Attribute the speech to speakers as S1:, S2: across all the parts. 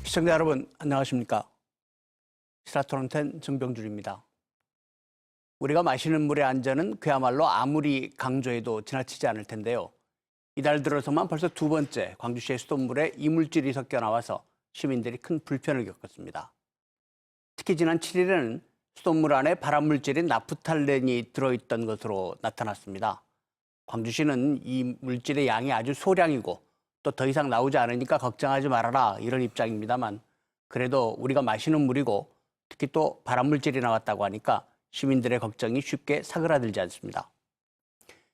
S1: 시청자 여러분 안녕하십니까? 시사토론텐 정병준입니다. 우리가 마시는 물의 안전은 그야말로 아무리 강조해도 지나치지 않을 텐데요. 이달 들어서만 벌써 두 번째 광주시의 수돗물에 이물질이 섞여 나와서 시민들이 큰 불편을 겪었습니다. 특히 지난 7일에는 수돗물 안에 발암물질인 나프탈렌이 들어있던 것으로 나타났습니다. 광주시는 이 물질의 양이 아주 소량이고 또 더 이상 나오지 않으니까 걱정하지 말아라 이런 입장입니다만, 그래도 우리가 마시는 물이고 특히 또 발암물질이 나왔다고 하니까 시민들의 걱정이 쉽게 사그라들지 않습니다.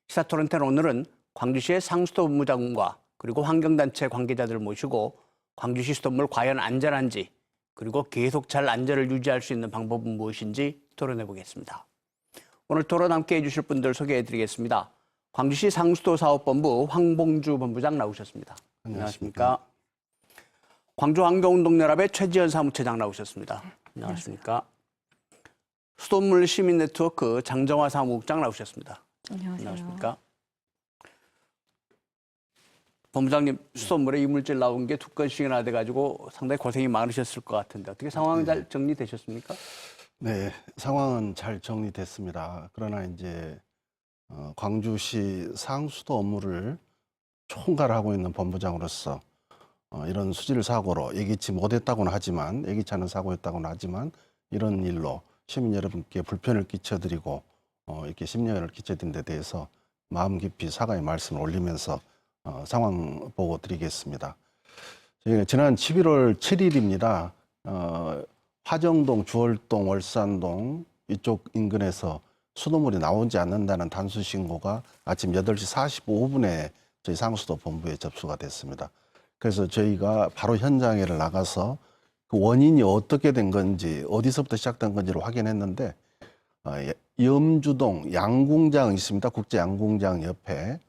S1: 시사토론텐 오늘은 광주시의 상수도 본부장과 그리고 환경단체 관계자들을 모시고 광주시 수돗물 과연 안전한지, 그리고 계속 잘 안전을 유지할 수 있는 방법은 무엇인지 토론해 보겠습니다. 오늘 토론 함께 해주실 분들 소개해 드리겠습니다. 광주시 상수도 사업본부 황봉주 본부장 나오셨습니다. 안녕하십니까? 광주환경운동연합의 최지연 사무처장 나오셨습니다. 안녕하십니까? 수돗물 시민네트워크 장정화 사무국장 나오셨습니다. 안녕하십니까? 본부장님, 수돗물에 이물질 나온 게 두 건씩이나 돼가지고 상당히 고생이 많으셨을 것 같은데 어떻게 상황은 잘 정리되셨습니까?
S2: 네, 상황은 잘 정리됐습니다. 그러나 이제 광주시 상수도 업무를 총괄하고 있는 본부장으로서 이런 수질 사고로 예기치 못했다고는 하지만, 예기치 않은 사고였다고는 하지만 이런 일로 시민 여러분께 불편을 끼쳐드리고 이렇게 심려를 끼쳐드린 데 대해서 마음 깊이 사과의 말씀을 올리면서 상황 보고 드리겠습니다. 저희가 지난 11월 7일입니다. 화정동, 주월동, 월산동 이쪽 인근에서 수돗물이 나오지 않는다는 단수 신고가 아침 8시 45분에 저희 상수도 본부에 접수가 됐습니다. 그래서 저희가 바로 현장에 나가서 그 원인이 어떻게 된 건지, 어디서부터 시작된 건지를 확인했는데, 염주동 양궁장 있습니다. 국제 양궁장 옆에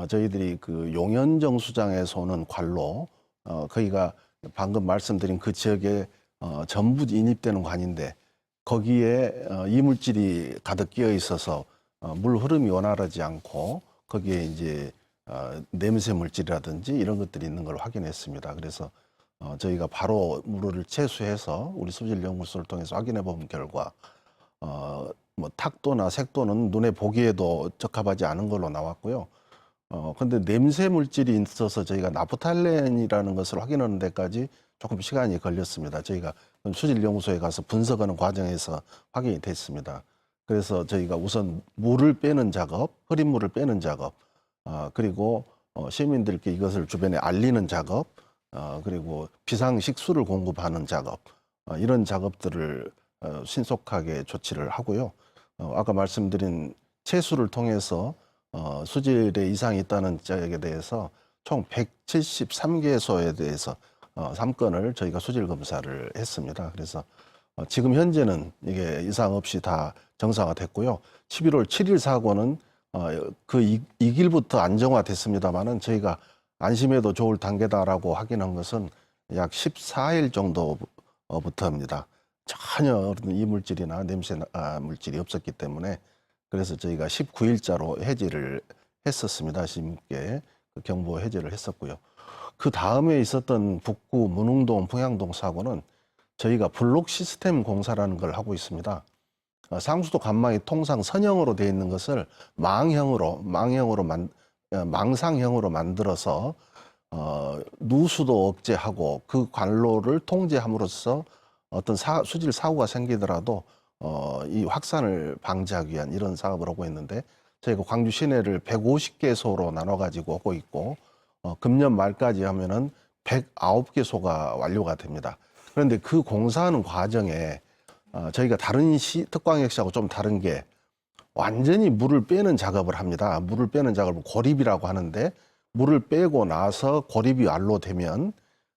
S2: 저희들이 그 용현정수장에서 오는 관로, 거기가 방금 말씀드린 그 지역에 전부 인입되는 관인데, 거기에 이물질이 가득 끼어 있어서 물 흐름이 원활하지 않고 거기에 이제 냄새 물질이라든지 이런 것들이 있는 걸 확인했습니다. 그래서 저희가 바로 물을 채수해서 우리 수질연구소를 통해서 확인해 본 결과 뭐 탁도나 색도는 눈에 보기에도 적합하지 않은 걸로 나왔고요. 근데 냄새 물질이 있어서 저희가 나프탈렌이라는 것을 확인하는 데까지 조금 시간이 걸렸습니다. 저희가 수질연구소에 가서 분석하는 과정에서 확인이 됐습니다. 그래서 저희가 우선 물을 빼는 작업, 흐린 물을 빼는 작업, 그리고 시민들께 이것을 주변에 알리는 작업, 그리고 비상식수를 공급하는 작업, 이런 작업들을 신속하게 조치를 하고요. 아까 말씀드린 채수를 통해서 수질에 이상이 있다는 지역에 대해서 총 173개소에 대해서 3건을 저희가 수질 검사를 했습니다. 그래서 지금 현재는 이게 이상 없이 다 정상화됐고요. 11월 7일 사고는 그 이 길부터 안정화됐습니다만은 저희가 안심해도 좋을 단계다라고 확인한 것은 약 14일 정도부터입니다. 전혀 이물질이나 냄새 물질이 없었기 때문에, 그래서 저희가 19일자로 해지를 했었습니다. 시민께 경보 해제를 했었고요. 그 다음에 있었던 북구 문흥동, 풍양동 사고는 저희가 블록 시스템 공사라는 걸 하고 있습니다. 상수도 관망이 통상 선형으로 되어 있는 것을 망상형으로 만들어서 누수도 억제하고 그 관로를 통제함으로써 어떤 수질 사고가 생기더라도 이 확산을 방지하기 위한 이런 사업을 하고 있는데, 저희가 광주 시내를 150개소로 나눠 가지고 오고 있고, 금년 말까지 하면은 109개소가 완료가 됩니다. 그런데 그 공사하는 과정에 저희가 다른 특광역시하고 좀 다른 게 완전히 물을 빼는 작업을 합니다. 물을 빼는 작업을 고립이라고 하는데, 물을 빼고 나서 고립이 완료되면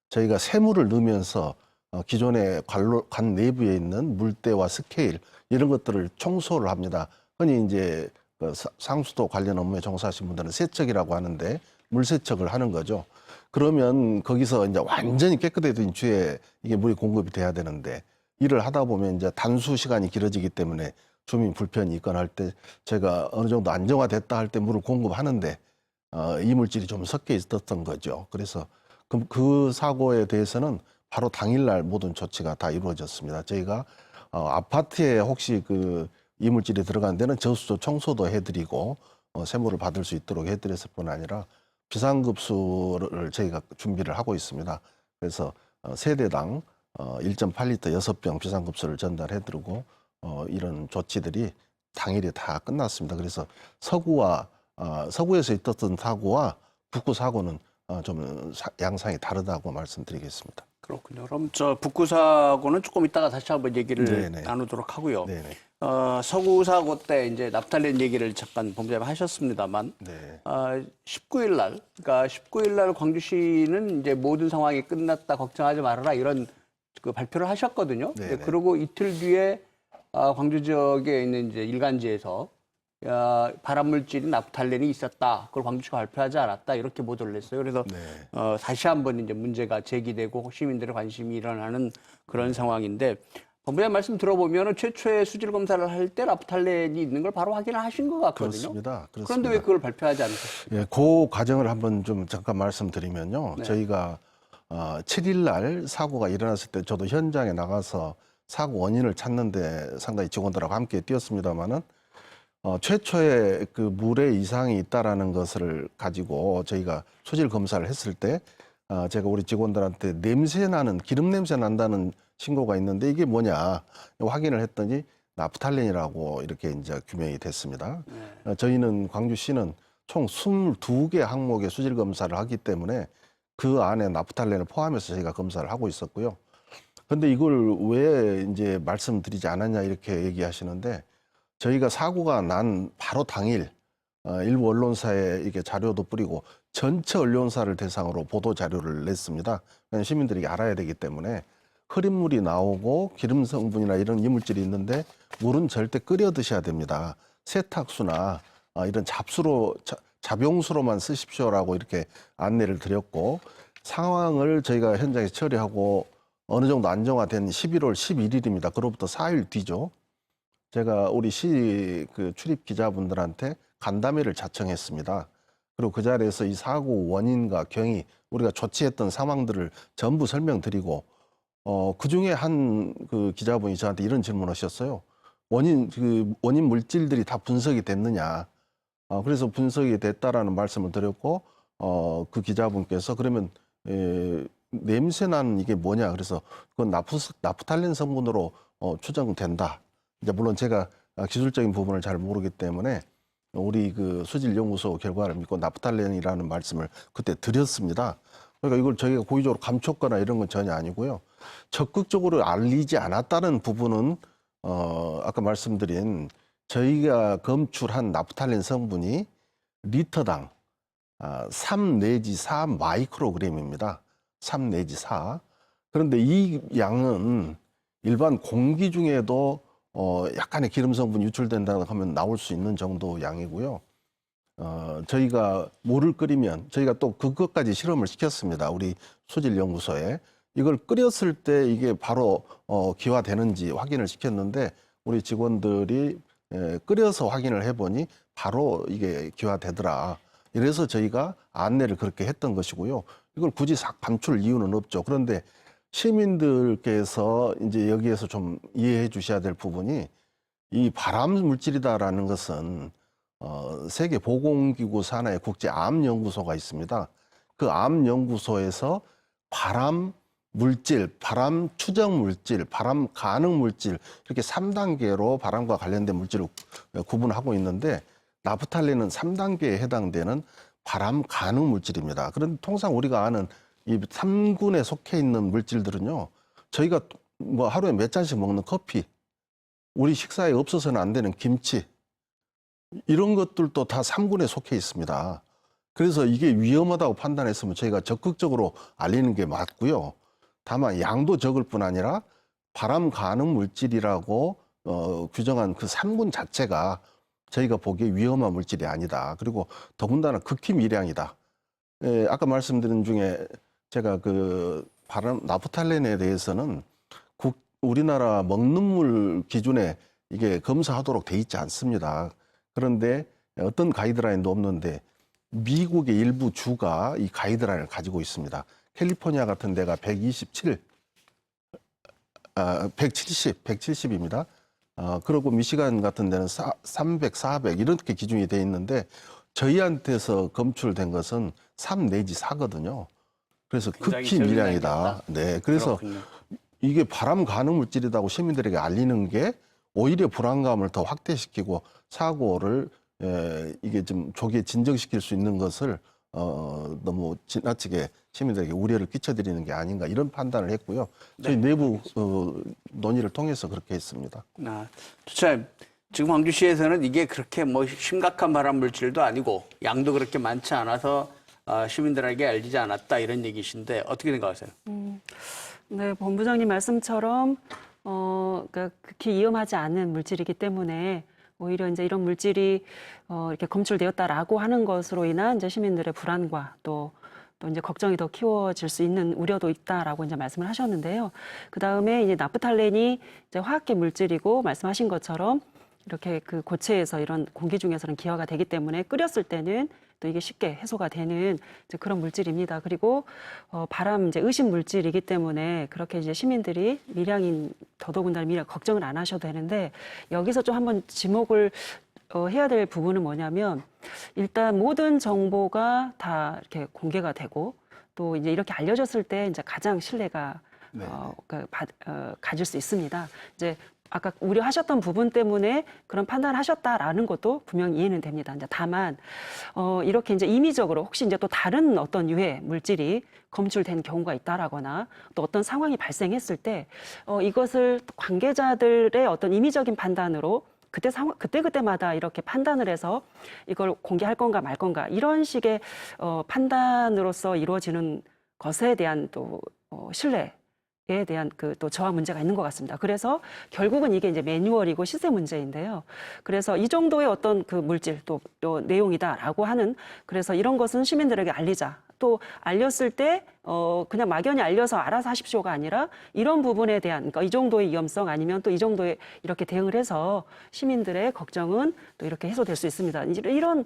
S2: 저희가 새물을 넣으면서 기존의 관 내부에 있는 물때와 스케일 이런 것들을 청소를 합니다. 흔히 이제 상수도 관련 업무에 종사하신 분들은 세척이라고 하는데 물 세척을 하는 거죠. 그러면 거기서 이제 완전히 깨끗해진 뒤에 이게 물이 공급이 돼야 되는데, 일을 하다 보면 이제 단수 시간이 길어지기 때문에 주민 불편이 있거나 할 때 제가 어느 정도 안정화됐다 할 때 물을 공급하는데 이물질이 좀 섞여 있었던 거죠. 그래서 그 사고에 대해서는 바로 당일날 모든 조치가 다 이루어졌습니다. 저희가 아파트에 혹시 그 이물질이 들어간 데는 저수조 청소도 해드리고 세무를 받을 수 있도록 해드렸을 뿐 아니라 비상급수를 저희가 준비를 하고 있습니다. 그래서 세대당 1.8리터 6병 비상급수를 전달해드리고 이런 조치들이 당일에 다 끝났습니다. 그래서 서구에서 있었던 사고와 북구 사고는 좀 양상이 다르다고 말씀드리겠습니다.
S1: 그렇군요. 그럼 저 북구 사고는 조금 이따가 다시 한번 얘기를
S2: 네네.
S1: 나누도록 하고요.
S2: 네네.
S1: 서구 사고 때 이제 납탈렌 얘기를 잠깐 본부장님 하셨습니다만,
S2: 네.
S1: 19일 날, 그러니까 19일 날 광주시는 이제 모든 상황이 끝났다 걱정하지 말아라 이런 그 발표를 하셨거든요.
S2: 네네.
S1: 그리고 이틀 뒤에 광주 지역에 있는 이제 일간지에서 발암물질인 납탈렌이 있었다. 그걸 광주시가 발표하지 않았다. 이렇게 보도를 했어요. 그래서
S2: 네.
S1: 다시 한번 이제 문제가 제기되고 시민들의 관심이 일어나는 그런 상황인데 본부장 말씀 들어보면 최초의 수질 검사를 할 때 납탈렌이 있는 걸 바로 확인을 하신 것 같거든요.
S2: 그렇습니다.
S1: 그런데 왜 그걸 발표하지 않으셨어요?
S2: 예, 그 과정을 한번 좀 잠깐 말씀드리면요.
S1: 네.
S2: 저희가 7일 날 사고가 일어났을 때 저도 현장에 나가서 사고 원인을 찾는데 상당히 직원들하고 함께 뛰었습니다마는 최초의 그 물에 이상이 있다라는 것을 가지고 저희가 수질 검사를 했을 때 제가 우리 직원들한테 냄새 나는 기름 냄새 난다는 신고가 있는데 이게 뭐냐 확인을 했더니 나프탈렌이라고 이렇게 이제 규명이 됐습니다. 저희는 광주시는 총 22개 항목의 수질 검사를 하기 때문에 그 안에 나프탈렌을 포함해서 저희가 검사를 하고 있었고요. 근데 이걸 왜 이제 말씀드리지 않았냐 이렇게 얘기하시는데 저희가 사고가 난 바로 당일 일부 언론사에 이게 자료도 뿌리고 전체 언론사를 대상으로 보도 자료를 냈습니다. 시민들이 알아야 되기 때문에 흐린 물이 나오고 기름 성분이나 이런 이물질이 있는데 물은 절대 끓여 드셔야 됩니다. 세탁수나 이런 잡용수로만 쓰십시오라고 이렇게 안내를 드렸고 상황을 저희가 현장에서 처리하고 어느 정도 안정화된 11월 11일입니다. 그로부터 4일 뒤죠. 제가 우리 시 그 출입 기자분들한테 간담회를 자청했습니다. 그리고 그 자리에서 이 사고 원인과 경위, 우리가 조치했던 상황들을 전부 설명드리고, 그 중에 한 그 기자분이 저한테 이런 질문을 하셨어요. 원인 물질들이 다 분석이 됐느냐. 그래서 분석이 됐다라는 말씀을 드렸고, 그 기자분께서 그러면, 냄새 나는 이게 뭐냐. 그래서 그건 나프탈렌 성분으로 추정된다. 이제 물론 제가 기술적인 부분을 잘 모르기 때문에 우리 그 수질연구소 결과를 믿고 나프탈렌이라는 말씀을 그때 드렸습니다. 그러니까 이걸 저희가 고의적으로 감췄거나 이런 건 전혀 아니고요. 적극적으로 알리지 않았다는 부분은 아까 말씀드린 저희가 검출한 나프탈렌 성분이 리터당 3 내지 4 마이크로그램입니다. 3 내지 4. 그런데 이 양은 일반 공기 중에도 약간의 기름 성분이 유출된다고 하면 나올 수 있는 정도 양이고요. 저희가 물을 끓이면 저희가 또 그것까지 실험을 시켰습니다. 우리 수질연구소에. 이걸 끓였을 때 이게 바로 기화되는지 확인을 시켰는데 우리 직원들이 끓여서 확인을 해보니 바로 이게 기화되더라. 이래서 저희가 안내를 그렇게 했던 것이고요. 이걸 굳이 감출 이유는 없죠. 그런데 시민들께서 이제 여기에서 좀 이해해 주셔야 될 부분이 이 발암 물질이다라는 것은 세계보건기구 산하의 국제암연구소가 있습니다. 그 암연구소에서 발암 물질, 발암 추정 물질, 발암 가능 물질 이렇게 3단계로 발암과 관련된 물질을 구분하고 있는데 나프탈렌은 3단계에 해당되는 발암 가능 물질입니다. 그런데 통상 우리가 아는 이 3군에 속해 있는 물질들은요, 저희가 뭐 하루에 몇 잔씩 먹는 커피, 우리 식사에 없어서는 안 되는 김치, 이런 것들도 다 3군에 속해 있습니다. 그래서 이게 위험하다고 판단했으면 저희가 적극적으로 알리는 게 맞고요. 다만 양도 적을 뿐 아니라 발암 가능 물질이라고 규정한 그 3군 자체가 저희가 보기에 위험한 물질이 아니다. 그리고 더군다나 극히 미량이다. 아까 말씀드린 중에 제가 그 발암 나프탈렌에 대해서는 우리나라 먹는 물 기준에 이게 검사하도록 돼 있지 않습니다. 그런데 어떤 가이드라인도 없는데 미국의 일부 주가 이 가이드라인을 가지고 있습니다. 캘리포니아 같은 데가 127 170입니다. 그리고 미시간 같은 데는 300, 400 이렇게 기준이 돼 있는데 저희한테서 검출된 것은 3 내지 4거든요. 그래서
S1: 굉장히
S2: 극히
S1: 적은
S2: 미량이다.
S1: 양이었다.
S2: 네, 그래서
S1: 그렇군요.
S2: 이게 발암 가능 물질이라고 시민들에게 알리는 게 오히려 불안감을 더 확대시키고 사고를 이게 좀 조기에 진정시킬 수 있는 것을 너무 지나치게 시민들에게 우려를 끼쳐드리는 게 아닌가 이런 판단을 했고요. 저희 내부 논의를 통해서 그렇게 했습니다.
S1: 주차님, 지금 광주시에서는 이게 그렇게 뭐 심각한 발암 물질도 아니고 양도 그렇게 많지 않아서 시민들에게 알리지 않았다 이런 얘기신데 어떻게 생각하세요?
S3: 네, 본부장님 말씀처럼 그러니까 극히 위험하지 않은 물질이기 때문에 오히려 이제 이런 물질이 이렇게 검출되었다라고 하는 것으로 인한 이제 시민들의 불안과 또 이제 걱정이 더 키워질 수 있는 우려도 있다라고 이제 말씀을 하셨는데요. 그 다음에 이제 나프탈렌이 이제 화학계 물질이고 말씀하신 것처럼 이렇게 그 고체에서 이런 공기 중에서는 기화가 되기 때문에 끓였을 때는 또 이게 쉽게 해소가 되는 이제 그런 물질입니다. 그리고 발암 이제 의심 물질이기 때문에 그렇게 이제 시민들이 미량인 더더군다나 미량 걱정을 안 하셔도 되는데 여기서 좀 한번 지목을 해야 될 부분은 뭐냐면 일단 모든 정보가 다 이렇게 공개가 되고 또 이제 이렇게 알려졌을 때 이제 가장 신뢰가 가질 수 있습니다. 이제 아까 우려하셨던 부분 때문에 그런 판단을 하셨다라는 것도 분명히 이해는 됩니다. 이제 다만 이렇게 이제 임의적으로 혹시 이제 또 다른 어떤 유해 물질이 검출된 경우가 있다라거나 또 어떤 상황이 발생했을 때 이것을 관계자들의 어떤 임의적인 판단으로 그때마다 이렇게 판단을 해서 이걸 공개할 건가 말 건가 이런 식의 판단으로서 이루어지는 것에 대한 또 신뢰에 대한 그 또 저하 문제가 있는 것 같습니다. 그래서 결국은 이게 이제 매뉴얼이고 시세 문제인데요. 그래서 이 정도의 어떤 그 물질 또 내용이다라고 하는 그래서 이런 것은 시민들에게 알리자. 또 알렸을 때 그냥 막연히 알려서 알아서 하십시오가 아니라 이런 부분에 대한 그러니까 이 정도의 위험성 아니면 또 이 정도의 이렇게 대응을 해서 시민들의 걱정은 또 이렇게 해소될 수 있습니다. 이런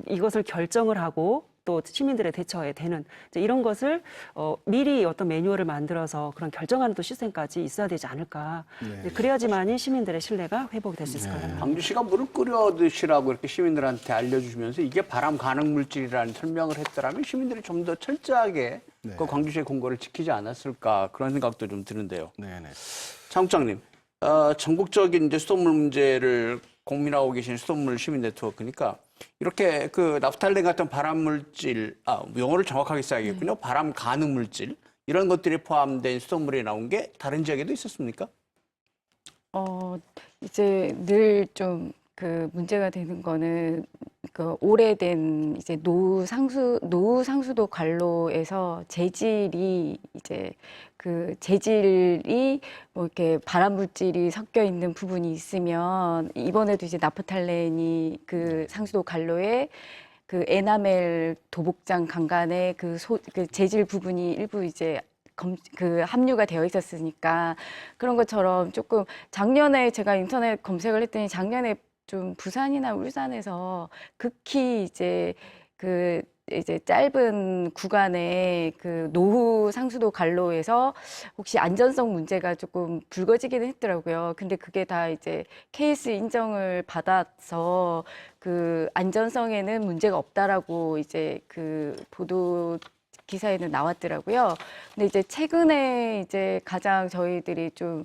S3: 이것을 결정을 하고 또 시민들의 대처에 되는 이제 이런 것을 미리 어떤 매뉴얼을 만들어서 그런 결정하는 또 시스템까지 있어야 되지 않을까.
S2: 네.
S3: 그래야지만이 시민들의 신뢰가 회복이 될 수 있을 거라는.
S1: 광주시가 물을 끓여 드시라고 이렇게 시민들한테 알려주시면서 이게 발암 가능 물질이라는 설명을 했더라면 시민들이 좀 더 철저하게 그 광주시의 공고를 지키지 않았을까 그런 생각도 좀 드는데요.
S2: 네네.
S1: 차국장님, 전국적인 이제 수돗물 문제를 고민하고 계신 수돗물 시민 네트워크니까 이렇게 그 나프탈렌 같은 발암 물질, 용어를 정확하게 써야겠군요. 발암 가능 물질 이런 것들이 포함된 수돗물이 나온 게 다른 지역에도 있었습니까?
S4: 이제 늘 좀 그 문제가 되는 거는 그 오래된 이제 노후 상수도 관로에서 재질이 이제 그 재질이 뭐 이렇게 발암 물질이 섞여 있는 부분이 있으면 이번에도 이제 나프탈렌이 그 상수도 관로에 그 에나멜 도복장 강간의 그 재질 부분이 일부 이제 그 함유가 되어 있었으니까 그런 것처럼 조금 작년에 제가 인터넷 검색을 했더니 작년에 좀 부산이나 울산에서 극히 이제 그 이제 짧은 구간의 그 노후 상수도 관로에서 혹시 안전성 문제가 조금 불거지기는 했더라고요. 근데 그게 다 이제 KS 인정을 받아서 그 안전성에는 문제가 없다라고 이제 그 보도 기사에는 나왔더라고요. 근데 이제 최근에 이제 가장 저희들이 좀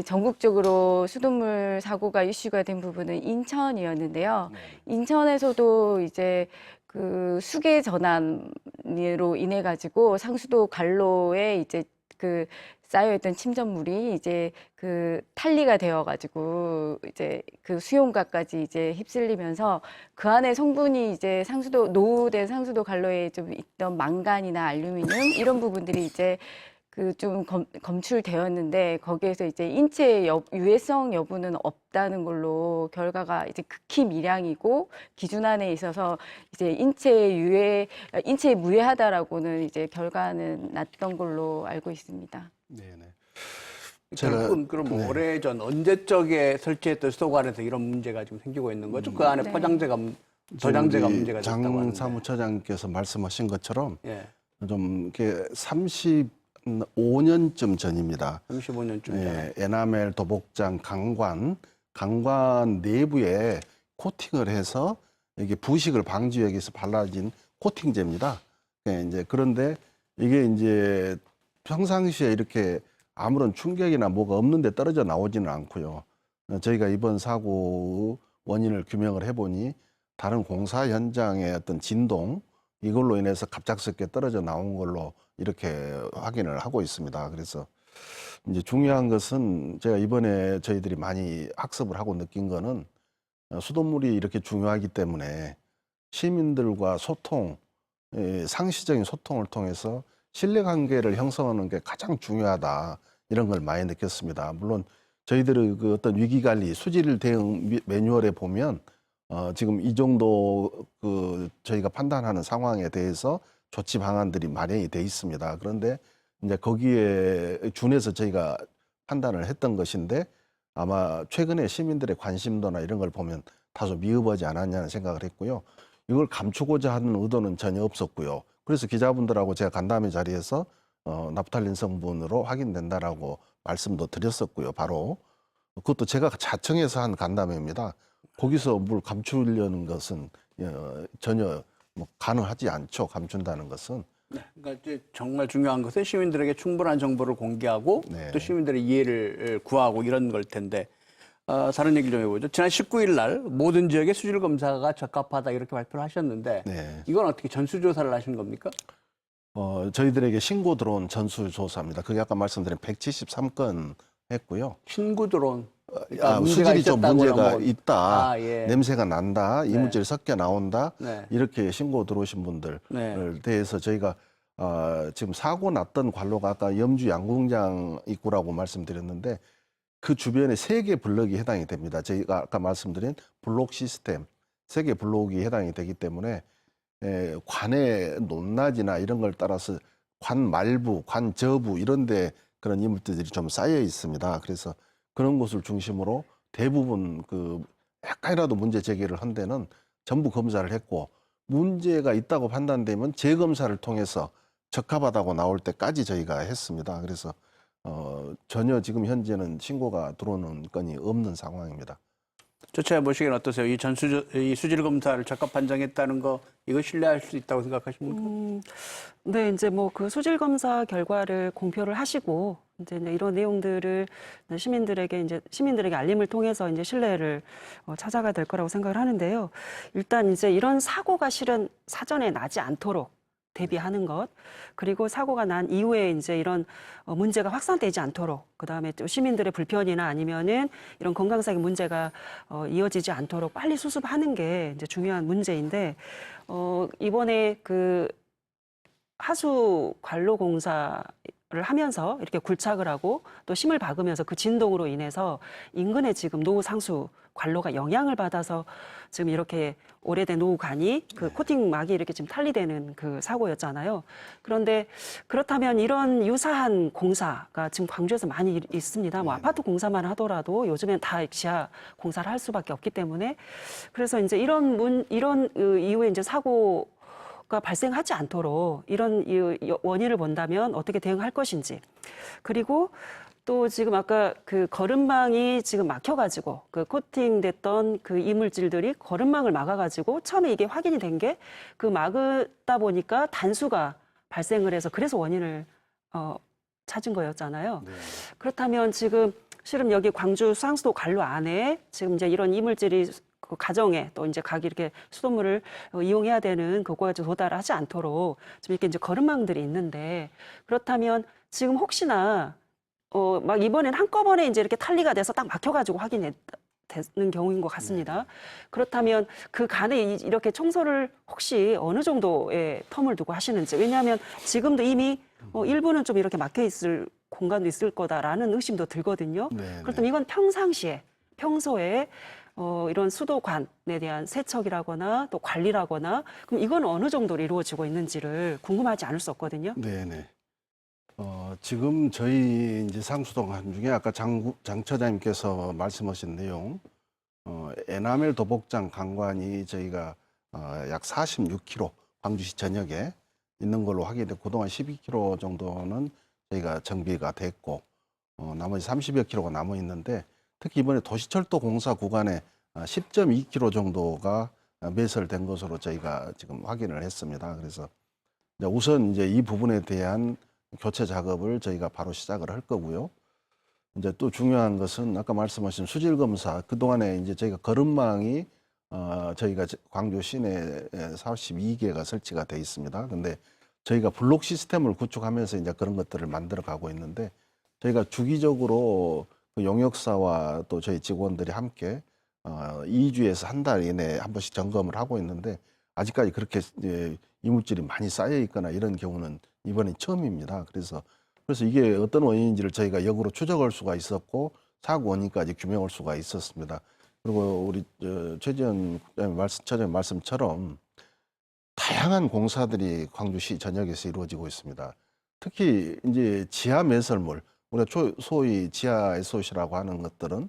S4: 전국적으로 수돗물 사고가 이슈가 된 부분은 인천이었는데요. 인천에서도 이제 그 수계 전환으로 인해 가지고 상수도 관로에 이제 그 쌓여있던 침전물이 이제 그 탈리가 되어가지고 이제 그 수용가까지 이제 휩쓸리면서 그 안에 성분이 이제 노후된 상수도 관로에 좀 있던 망간이나 알루미늄 이런 부분들이 이제 그 좀 검출되었는데 거기에서 이제 인체 유해성 여부는 없다는 걸로 결과가 이제 극히 미량이고 기준 안에 있어서 이제 인체에 무해하다라고는 이제 결과는 났던 걸로 알고 있습니다.
S2: 네네.
S1: 결국은 그럼 오래전 언제적에 설치했던 수도관에서 이런 문제가 지금 생기고 있는 거죠? 그 안에 포장재가 저장재가 문제가 됐다고 하는데.
S2: 장 사무처장께서 말씀하신 것처럼
S1: 예.
S2: 좀 이렇게 35년쯤 전입니다.
S1: 35년쯤 전에.
S2: 예, 에나멜 도복장 강관 내부에 코팅을 해서 이게 부식을 방지하기 위해서 발라진 코팅제입니다. 예, 이제 그런데 이게 이제 평상시에 이렇게 아무런 충격이나 뭐가 없는데 떨어져 나오지는 않고요. 저희가 이번 사고 원인을 규명을 해보니 다른 공사 현장의 어떤 진동 이걸로 인해서 갑작스럽게 떨어져 나온 걸로 이렇게 확인을 하고 있습니다. 그래서 이제 중요한 것은 제가 이번에 저희들이 많이 학습을 하고 느낀 거는 수돗물이 이렇게 중요하기 때문에 시민들과 소통, 상시적인 소통을 통해서 신뢰관계를 형성하는 게 가장 중요하다 이런 걸 많이 느꼈습니다. 물론 저희들의 그 어떤 위기관리 수질 대응 매뉴얼에 보면 지금 이 정도 그 저희가 판단하는 상황에 대해서 조치 방안들이 마련이 돼 있습니다. 그런데 이제 거기에 준해서 저희가 판단을 했던 것인데 아마 최근에 시민들의 관심도나 이런 걸 보면 다소 미흡하지 않았냐는 생각을 했고요. 이걸 감추고자 하는 의도는 전혀 없었고요. 그래서 기자분들하고 제가 간담회 자리에서 나프탈린 성분으로 확인된다라고 말씀도 드렸었고요. 바로 그것도 제가 자청해서 한 간담회입니다. 거기서 뭘 감추려는 것은 전혀 뭐 가능하지 않죠. 감춘다는 것은.
S1: 그러니까 이제 정말 중요한 것은 시민들에게 충분한 정보를 공개하고
S2: 네.
S1: 또 시민들의 이해를 구하고 이런 걸 텐데 다른 얘기 좀 해보죠. 지난 19일 날 모든 지역의 수질 검사가 적합하다 이렇게 발표를 하셨는데
S2: 네.
S1: 이건 어떻게 전수조사를 하신 겁니까?
S2: 저희들에게 신고 들어온 전수조사입니다. 그게 아까 말씀드린 173건 했고요.
S1: 신고 들어온 문제가
S2: 수질이 좀
S1: 있었다거나
S2: 문제가
S1: 뭐.
S2: 있다,
S1: 예.
S2: 냄새가 난다,
S1: 네.
S2: 이물질이 섞여 나온다,
S1: 네.
S2: 이렇게 신고 들어오신 분들을
S1: 네.
S2: 대해서 저희가 지금 사고 났던 관로가 아까 염주 양궁장 입구라고 말씀드렸는데 그 주변에 3개 블럭이 해당이 됩니다. 저희가 아까 말씀드린 블록 시스템 3개 블록이 해당이 되기 때문에 관의 높낮이나 이런 걸 따라서 관 말부, 관 저부 이런 데 그런 이물질들이 좀 쌓여 있습니다. 그래서 그런 곳을 중심으로 대부분 그 약간이라도 문제 제기를 한 데는 전부 검사를 했고 문제가 있다고 판단되면 재검사를 통해서 적합하다고 나올 때까지 저희가 했습니다. 그래서 전혀 지금 현재는 신고가 들어오는 건이 없는 상황입니다.
S1: 조차해 보시기엔 어떠세요? 이 수질 검사를 적합 판정했다는 거 이거 신뢰할 수 있다고 생각하십니까?
S3: 네, 이제 뭐 그 수질 검사 결과를 공표를 하시고 이제 이런 내용들을 시민들에게 알림을 통해서 이제 신뢰를 찾아가야 될 거라고 생각을 하는데요. 일단 이제 이런 사고가 실은 사전에 나지 않도록 대비하는 것, 그리고 사고가 난 이후에 이제 이런 문제가 확산되지 않도록, 그 다음에 또 시민들의 불편이나 아니면은 이런 건강상의 문제가 이어지지 않도록 빨리 수습하는 게 이제 중요한 문제인데, 이번에 그 하수 관로 공사를 하면서 이렇게 굴착을 하고 또 심을 박으면서 그 진동으로 인해서 인근에 지금 노후 상수 관로가 영향을 받아서 지금 이렇게 오래된 노후관이 그 코팅막이 이렇게 지금 탈리되는 그 사고였잖아요. 그런데 그렇다면 이런 유사한 공사가 지금 광주에서 많이 있습니다. 뭐 아파트 공사만 하더라도 요즘엔 다 지하 공사를 할 수밖에 없기 때문에 그래서 이제 이런 이후에 이제 사고가 발생하지 않도록 이런 원인을 본다면 어떻게 대응할 것인지, 그리고 또 지금 아까 그 거름망이 지금 막혀가지고 그 코팅됐던 그 이물질들이 거름망을 막아가지고 처음에 이게 확인이 된 게 그 막다 보니까 단수가 발생을 해서 그래서 원인을 찾은 거였잖아요. 네. 그렇다면 지금 실은 여기 광주 수상수도 관로 안에 지금 이제 이런 이물질이 그 가정에 또 이제 각이 이렇게 수돗물을 이용해야 되는 그거까지 도달하지 않도록 지금 이렇게 이제 거름망들이 있는데, 그렇다면 지금 혹시나 막 이번엔 한꺼번에 이제 이렇게 탈리가 돼서 딱 막혀가지고 확인되는 경우인 것 같습니다. 그렇다면 그 간에 이렇게 청소를 혹시 어느 정도의 텀을 두고 하시는지, 왜냐하면 지금도 이미 일부는 좀 이렇게 막혀 있을 공간도 있을 거다라는 의심도 들거든요. 그렇다면 이건 평소에 이런 수도관에 대한 세척이라거나 또 관리라거나 그럼 이건 어느 정도로 이루어지고 있는지를 궁금하지 않을 수 없거든요.
S2: 네네. 지금 저희 이제 상수도관 중에 아까 장 처장님께서 말씀하신 내용, 에나멜 도복장 강관이 저희가 약 46km 광주시 전역에 있는 걸로 확인돼 그동안 12km 정도는 저희가 정비가 됐고 나머지 30여 킬로가 남아 있는데 특히 이번에 도시철도 공사 구간에 10.2km 정도가 매설된 것으로 저희가 지금 확인을 했습니다. 그래서 이제 우선 이제 이 부분에 대한 교체 작업을 저희가 바로 시작을 할 거고요. 이제 또 중요한 것은 아까 말씀하신 수질 검사, 그동안에 이제 저희가 거름망이 저희가 광주 시내에 42개가 설치가 돼 있습니다. 근데 저희가 블록 시스템을 구축하면서 이제 그런 것들을 만들어 가고 있는데 저희가 주기적으로 그 용역사와 또 저희 직원들이 함께 2주에서 한 달 이내에 한 번씩 점검을 하고 있는데 아직까지 그렇게 이제 이물질이 많이 쌓여 있거나 이런 경우는 이번이 처음입니다. 그래서 이게 어떤 원인인지를 저희가 역으로 추적할 수가 있었고 사고 원인까지 규명할 수가 있었습니다. 그리고 우리 최지원 차장님 말씀처럼 다양한 공사들이 광주시 전역에서 이루어지고 있습니다. 특히 이제 지하 매설물, 우리가 소위 지하 SOC라고 하는 것들은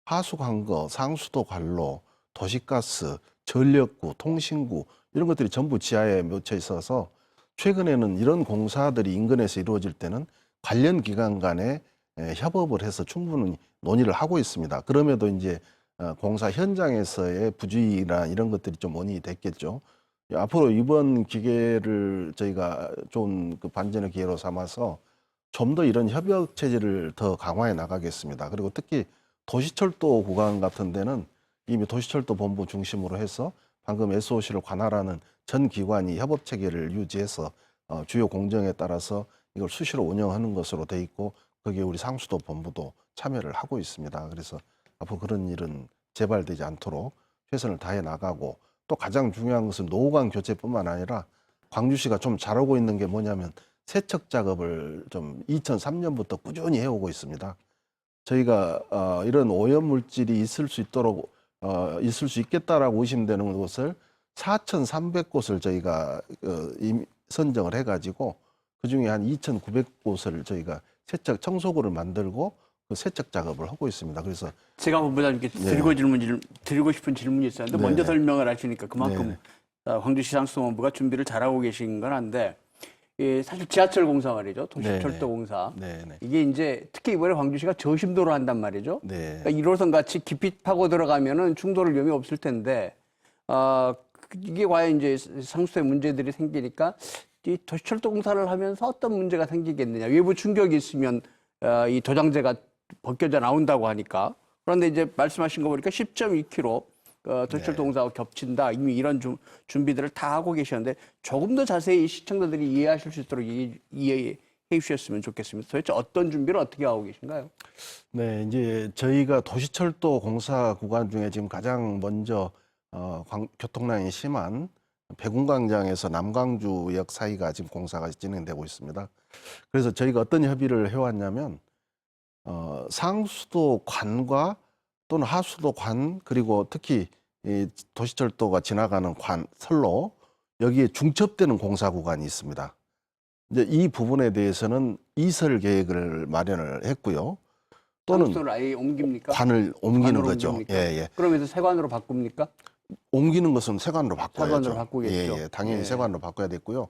S2: 하수관거, 상수도 관로, 도시가스, 전력구, 통신구 이런 것들이 전부 지하에 묻혀 있어서 최근에는 이런 공사들이 인근에서 이루어질 때는 관련 기관 간에 협업을 해서 충분히 논의를 하고 있습니다. 그럼에도 이제 공사 현장에서의 부주의나 이런 것들이 좀 원인이 됐겠죠. 앞으로 이번 기회를 저희가 좋은 그 반전의 기회로 삼아서 좀 더 이런 협력 체제를 더 강화해 나가겠습니다. 그리고 특히 도시철도 구간 같은 데는 이미 도시철도 본부 중심으로 해서 방금 SOC를 관할하는 전 기관이 협업 체계를 유지해서 주요 공정에 따라서 이걸 수시로 운영하는 것으로 돼 있고 거기에 우리 상수도 본부도 참여를 하고 있습니다. 그래서 앞으로 그런 일은 재발되지 않도록 최선을 다해 나가고 또 가장 중요한 것은 노후관 교체뿐만 아니라 광주시가 좀 잘하고 있는 게 뭐냐면 세척 작업을 좀 2003년부터 꾸준히 해오고 있습니다. 저희가 이런 오염 물질이 있을 수 있도록 있을 수 있겠다라고 의심되는 곳을 4,300곳을 저희가 이미 선정을 해가지고 그 중에 한 2,900곳을 저희가 세척 청소구를 만들고 그 세척 작업을 하고 있습니다. 그래서
S1: 제가 본부장님께 드리고 싶은 질문이 있었는데
S2: 네.
S1: 먼저 설명을 하시니까 그만큼
S2: 네.
S1: 광주시상수본부가 준비를 잘하고 계신 건 한데 사실 지하철 공사 말이죠. 도시철도 공사. 이게 이제 특히 이번에 광주시가 저심도로 한단 말이죠.
S2: 네.
S1: 그러니까 1호선 같이 깊이 파고 들어가면은 충돌을 위험이 없을 텐데 이게 과연 이제 상수의 문제들이 생기니까 이 도시철도 공사를 하면서 어떤 문제가 생기겠느냐. 외부 충격이 있으면 이 도장재가 벗겨져 나온다고 하니까. 그런데 이제 말씀하신 거 보니까 10.2km 도시철도 공사와 겹친다. 이미 이런 준비들을 다 하고 계셨는데 조금 더 자세히 시청자들이 이해하실 수 있도록 이해해 주셨으면 좋겠습니다. 도대체 어떤 준비를 어떻게 하고 계신가요?
S2: 네, 이제 저희가 도시철도 공사 구간 중에 지금 가장 먼저 교통량이 심한 백운광장에서 남광주역 사이가 지금 공사가 진행되고 있습니다. 그래서 저희가 어떤 협의를 해왔냐면 상수도 관과 또는 하수도 관 그리고 특히 이 도시철도가 지나가는 선로 여기에 중첩되는 공사 구간이 있습니다. 이제 이 부분에 대해서는 이설 계획을 마련을 했고요. 또는
S1: 상수를 아예 옮깁니까?
S2: 관을 옮기는
S1: 관으로
S2: 거죠.
S1: 옮깁니까?
S2: 예.
S1: 그러면서 세관으로 바꿉니까?
S2: 옮기는 것은 세관으로 바꿔야죠.
S1: 세관으로 바꾸겠죠.
S2: 예, 당연히
S1: 예.
S2: 세관으로 바꿔야 됐고요.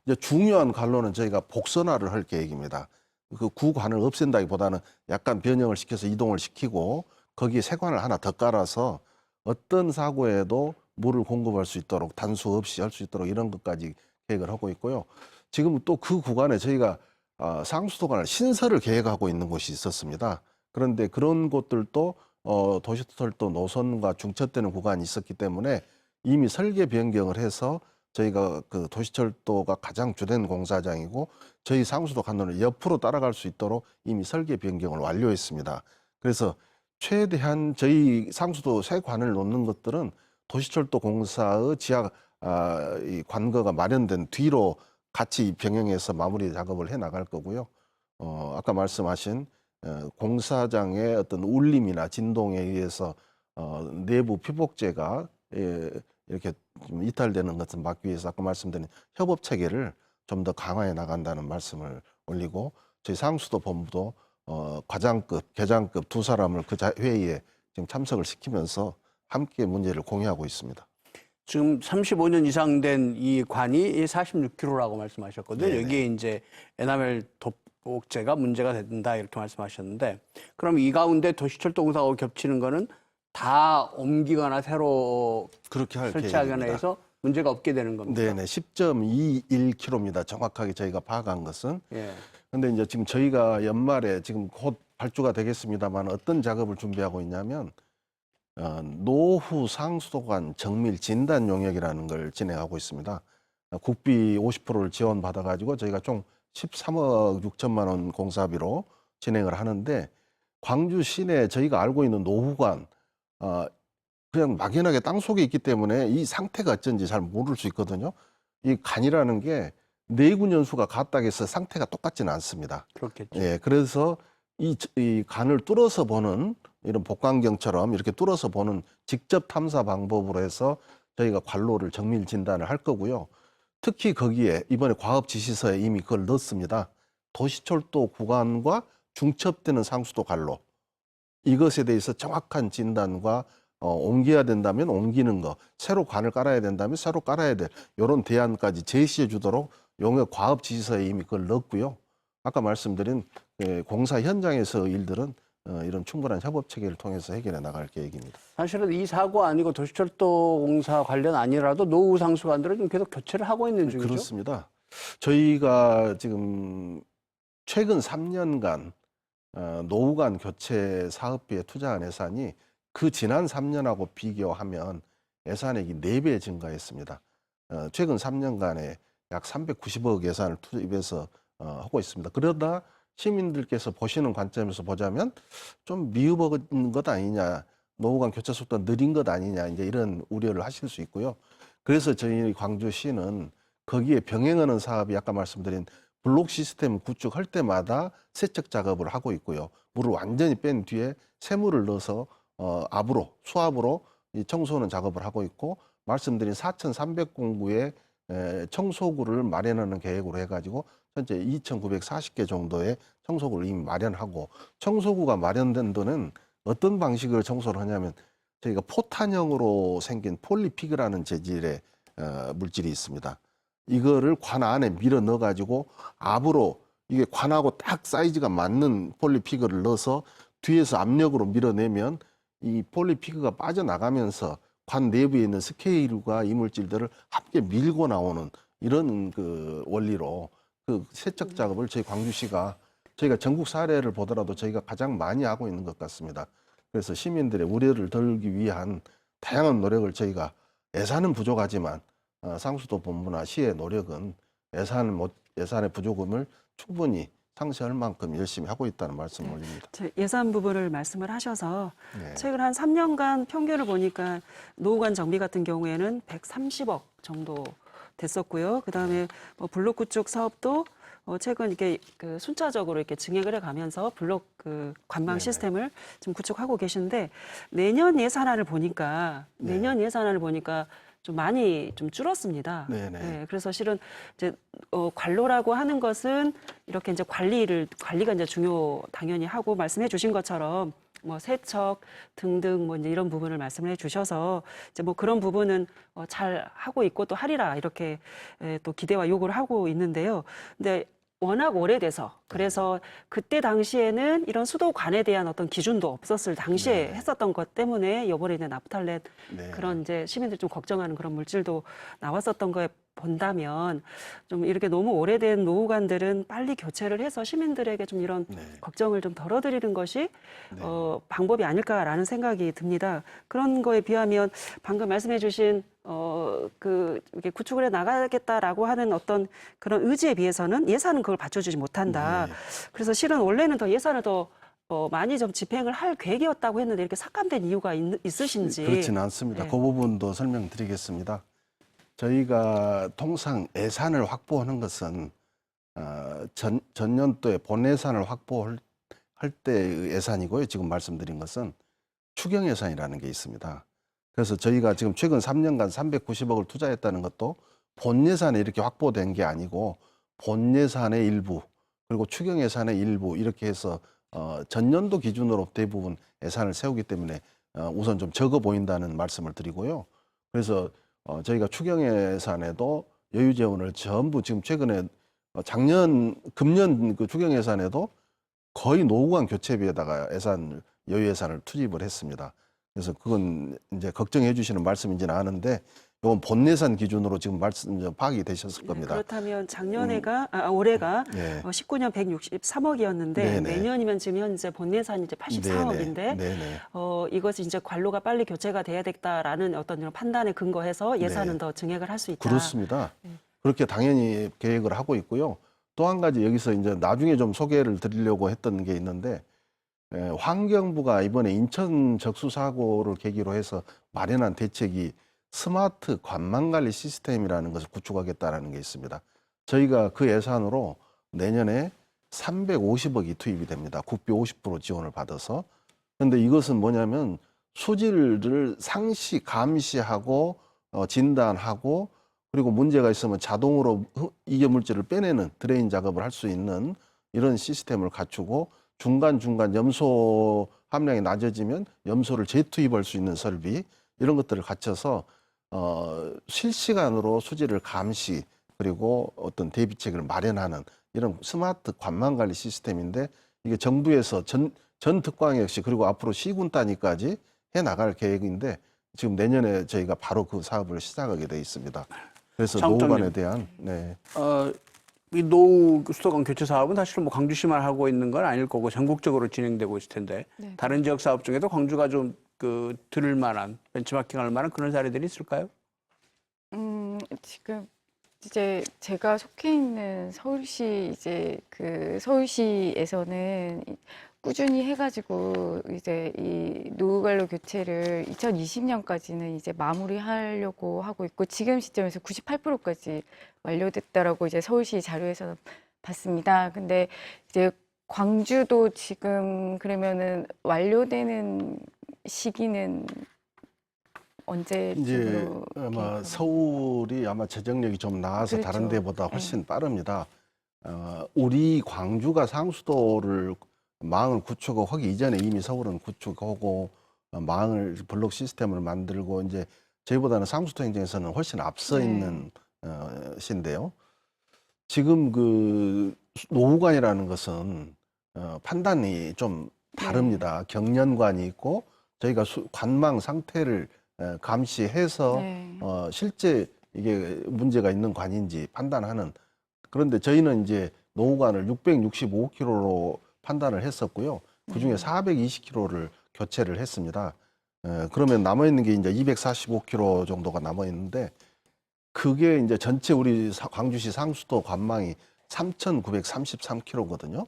S2: 이제 중요한 관로는 저희가 복선화를 할 계획입니다. 그 구관을 없앤다기보다는 약간 변형을 시켜서 이동을 시키고 거기에 세관을 하나 더 깔아서 어떤 사고에도 물을 공급할 수 있도록 단수 없이 할 수 있도록 이런 것까지 계획을 하고 있고요. 지금 또 그 구간에 저희가 상수도관을 신설을 계획하고 있는 곳이 있었습니다. 그런데 그런 곳들도 도시철도 노선과 중첩되는 구간이 있었기 때문에 이미 설계 변경을 해서 저희가 그 도시철도가 가장 주된 공사장이고 저희 상수도 간로를 옆으로 따라갈 수 있도록 이미 설계 변경을 완료했습니다. 그래서 최대한 저희 상수도 새 관을 놓는 것들은 도시철도 공사의 지하 이 관거가 마련된 뒤로 같이 병행해서 마무리 작업을 해 나갈 거고요. 아까 말씀하신 공사장의 어떤 울림이나 진동에 의해서 내부 피복재가 이렇게 좀 이탈되는 것을 막기 위해서 아까 말씀드린 협업 체계를 좀 더 강화해 나간다는 말씀을 올리고 저희 상수도 본부도 과장급, 계장급 두 사람을 그 회의에 지금 참석을 시키면서 함께 문제를 공유하고 있습니다.
S1: 지금 35년 이상 된 이 관이 46km라고 말씀하셨거든요.
S2: 네네.
S1: 여기에 이제 에나멜 옥죄가 문제가 된다 이렇게 말씀하셨는데 그럼 이 가운데 도시철도공사하고 겹치는 거는 다 옮기거나 새로
S2: 그렇게 할
S1: 설치하거나
S2: 계획입니다.
S1: 해서 문제가 없게 되는 겁니다.
S2: 네네, 10.21km입니다. 정확하게 저희가 파악한 것은.
S1: 예.
S2: 근데 이제 지금 저희가 연말에 지금 곧 발주가 되겠습니다만 어떤 작업을 준비하고 있냐면 노후 상수도관 정밀 진단 용역이라는 걸 진행하고 있습니다. 국비 50%를 지원받아 가지고 저희가 총 13억 6천만 원 공사비로 진행을 하는데 광주 시내 저희가 알고 있는 노후관 그냥 막연하게 땅 속에 있기 때문에 이 상태가 어쩐지 잘 모를 수 있거든요. 이 간이라는 게 내군 연수가 같다고 해서 상태가 똑같지는 않습니다.
S1: 그렇겠죠.
S2: 예, 그래서 이 간을 뚫어서 보는 이런 복강경처럼 이렇게 뚫어서 보는 직접 탐사 방법으로 해서 저희가 관로를 정밀 진단을 할 거고요. 특히 거기에 이번에 과업 지시서에 이미 그걸 넣었습니다. 도시철도 구간과 중첩되는 상수도 관로 이것에 대해서 정확한 진단과 옮겨야 된다면 옮기는 거, 새로 관을 깔아야 된다면 새로 깔아야 될 이런 대안까지 제시해 주도록 용역 과업 지시서에 이미 그걸 넣었고요. 아까 말씀드린 공사 현장에서 일들은 이런 충분한 협업 체계를 통해서 해결해 나갈 계획입니다.
S1: 사실은 이 사고 아니고 도시철도공사 관련 아니라도 노후 상수관들은 좀 계속 교체를 하고 있는 중이죠.
S2: 그렇습니다. 저희가 지금 최근 3년간 노후관 교체 사업비에 투자한 예산이 그 지난 3년하고 비교하면 예산액이 4배 증가했습니다. 최근 3년간에 약 390억 예산을 투입해서 하고 있습니다. 그러다 시민들께서 보시는 관점에서 보자면 좀 미흡한 것 아니냐, 노후관 교체 속도가 느린 것 아니냐, 이제 이런 우려를 하실 수 있고요. 그래서 저희 광주시는 거기에 병행하는 사업이 아까 말씀드린 블록 시스템 구축할 때마다 세척 작업을 하고 있고요. 물을 완전히 뺀 뒤에 새물을 넣어서 수압으로 이 청소하는 작업을 하고 있고 말씀드린 4,300공구의 청소구를 마련하는 계획으로 해가지고 현재 2,940개 정도의 청소구를 이미 마련하고 청소구가 마련된 데는 어떤 방식으로 청소를 하냐면 저희가 포탄형으로 생긴 폴리피그라는 재질의 물질이 있습니다. 이거를 관 안에 밀어 넣어가지고 압으로 이게 관하고 딱 사이즈가 맞는 폴리피그를 넣어서 뒤에서 압력으로 밀어내면 이 폴리피그가 빠져나가면서 관 내부에 있는 스케일과 이물질들을 함께 밀고 나오는 이런 그 원리로 그 세척 작업을 저희 광주시가 저희가 전국 사례를 보더라도 저희가 가장 많이 하고 있는 것 같습니다. 그래서 시민들의 우려를 덜기 위한 다양한 노력을 저희가 예산은 부족하지만 상수도 본부나 시의 노력은 예산의 부족음을 충분히 상쇄할 만큼 열심히 하고 있다는 말씀을 올립니다.
S3: 예산 부분을 말씀을 하셔서
S2: 네.
S3: 최근 한 3년간 평균을 보니까 노후관 정비 같은 경우에는 130억 정도 됐었고요. 그다음에 뭐 블록 구축 사업도 최근 이렇게 그 순차적으로 이렇게 증액을 해가면서 블록 그 관방
S2: 네네.
S3: 시스템을 지금 구축하고 계신데 내년 예산안을 보니까 좀 많이 좀 줄었습니다.
S2: 네네.
S3: 네, 그래서 실은 이제 관로라고 하는 것은 이렇게 이제 관리가 이제 당연히 하고 말씀해 주신 것처럼 뭐 세척 등등 뭐 이제 이런 부분을 말씀을 해 주셔서 이제 뭐 그런 부분은 잘 하고 있고 또 하리라 이렇게 또 기대와 요구를 하고 있는데요. 근데 워낙 오래돼서 그래서 그때 당시에는 이런 수도관에 대한 어떤 기준도 없었을 당시에
S2: 네.
S3: 했었던 것 때문에 이번에 이제 나프탈렌
S2: 네.
S3: 그런 이제 시민들 좀 걱정하는 그런 물질도 나왔었던 거에 본다면 좀 이렇게 너무 오래된 노후관들은 빨리 교체를 해서 시민들에게 좀 이런
S2: 네.
S3: 걱정을 좀 덜어드리는 것이
S2: 네.
S3: 방법이 아닐까라는 생각이 듭니다. 그런 거에 비하면 방금 말씀해주신 이렇게 구축을 해 나가겠다라고 하는 어떤 그런 의지에 비해서는 예산은 그걸 받쳐주지 못한다.
S2: 네.
S3: 그래서 실은 원래는 더 예산을 더 많이 좀 집행을 할 계획이었다고 했는데 이렇게 삭감된 이유가 있으신지.
S2: 그렇지는 않습니다.
S3: 네.
S2: 그 부분도 설명드리겠습니다. 저희가 통상 예산을 확보하는 것은 전년도에 본 예산을 확보할 때의 예산이고요. 지금 말씀드린 것은 추경 예산이라는 게 있습니다. 그래서 저희가 지금 최근 3년간 390억을 투자했다는 것도 본 예산에 이렇게 확보된 게 아니고 본 예산의 일부 그리고 추경 예산의 일부 이렇게 해서 전년도 기준으로 대부분 예산을 세우기 때문에 우선 좀 적어 보인다는 말씀을 드리고요. 그래서 저희가 추경 예산에도 여유 재원을 전부 지금 최근에 금년 그 추경 예산에도 거의 노후관 교체비에다가 여유 예산을 투입을 했습니다. 그래서 그건 이제 걱정해 주시는 말씀인지는 아는데 이건 본 예산 기준으로 지금 파악이 되셨을 겁니다.
S3: 그렇다면 올해가
S2: 예.
S3: 19년 163억이었는데
S2: 네네.
S3: 내년이면 지금 현재 본 예산이 이제 84억인데
S2: 네네.
S3: 이것이 이제 관로가 빨리 교체가 돼야겠다라는 어떤 이런 판단에 근거해서 예산은
S2: 네.
S3: 더 증액을 할 수 있다.
S2: 그렇습니다.
S3: 네.
S2: 그렇게 당연히 계획을 하고 있고요. 또 한 가지 여기서 이제 나중에 좀 소개를 드리려고 했던 게 있는데 환경부가 이번에 인천 적수 사고를 계기로 해서 마련한 대책이 스마트 관망관리 시스템이라는 것을 구축하겠다는 게 있습니다. 저희가 그 예산으로 내년에 350억이 투입이 됩니다. 국비 50% 지원을 받아서. 그런데 이것은 뭐냐면 수질을 상시 감시하고 진단하고 그리고 문제가 있으면 자동으로 이겨 물질을 빼내는 드레인 작업을 할 수 있는 이런 시스템을 갖추고 중간중간 염소 함량이 낮아지면 염소를 재투입할 수 있는 설비 이런 것들을 갖춰서 실시간으로 수질을 감시 그리고 어떤 대비책을 마련하는 이런 스마트 관망관리 시스템인데 이게 정부에서 전 특광역시 그리고 앞으로 시군 단위까지 해 나갈 계획인데 지금 내년에 저희가 바로 그 사업을 시작하게 돼 있습니다. 그래서 노후관에 대한
S1: 이 노후 수도관 교체 사업은 사실은 뭐 광주시만 하고 있는 건 아닐 거고 전국적으로 진행되고 있을 텐데
S4: 네.
S1: 다른 지역 사업 중에도 광주가 좀 들을 만한 벤치마킹할 만한 그런 사례들이 있을까요?
S4: 지금 이제 제가 속해 있는 서울시 이제 그 서울시에서는 꾸준히 해가지고 이제 이 노후관로 교체를 2020년까지는 이제 마무리하려고 하고 있고 지금 시점에서 98%까지 완료됐다라고 이제 서울시 자료에서 봤습니다. 근데 이제 광주도 지금 그러면은 완료되는 시기는
S2: 이제
S4: 언제쯤으로
S2: 아마
S4: 계획하고
S2: 서울이 아마 재정력이 좀 나아서
S4: 그렇죠.
S2: 다른 데보다 훨씬 빠릅니다. 우리 광주가 상수도를 망을 구축하기 이전에 이미 서울은 구축하고 망을 블록 시스템을 만들고 이제 저희보다는 상수도 행정에서는 훨씬 앞서
S4: 네.
S2: 있는 시인데요. 지금 그 노후관이라는 것은 판단이 좀 다릅니다. 경련관이 있고 저희가 관망 상태를 감시해서
S4: 네.
S2: 실제 이게 문제가 있는 관인지 판단하는 그런데 저희는 이제 노후관을 665km로 판단을 했었고요. 그중에 420km를 교체를 했습니다. 그러면 남아있는 게 이제 245km 정도가 남아있는데 그게 이제 전체 우리 광주시 상수도 관망이 3,933km거든요.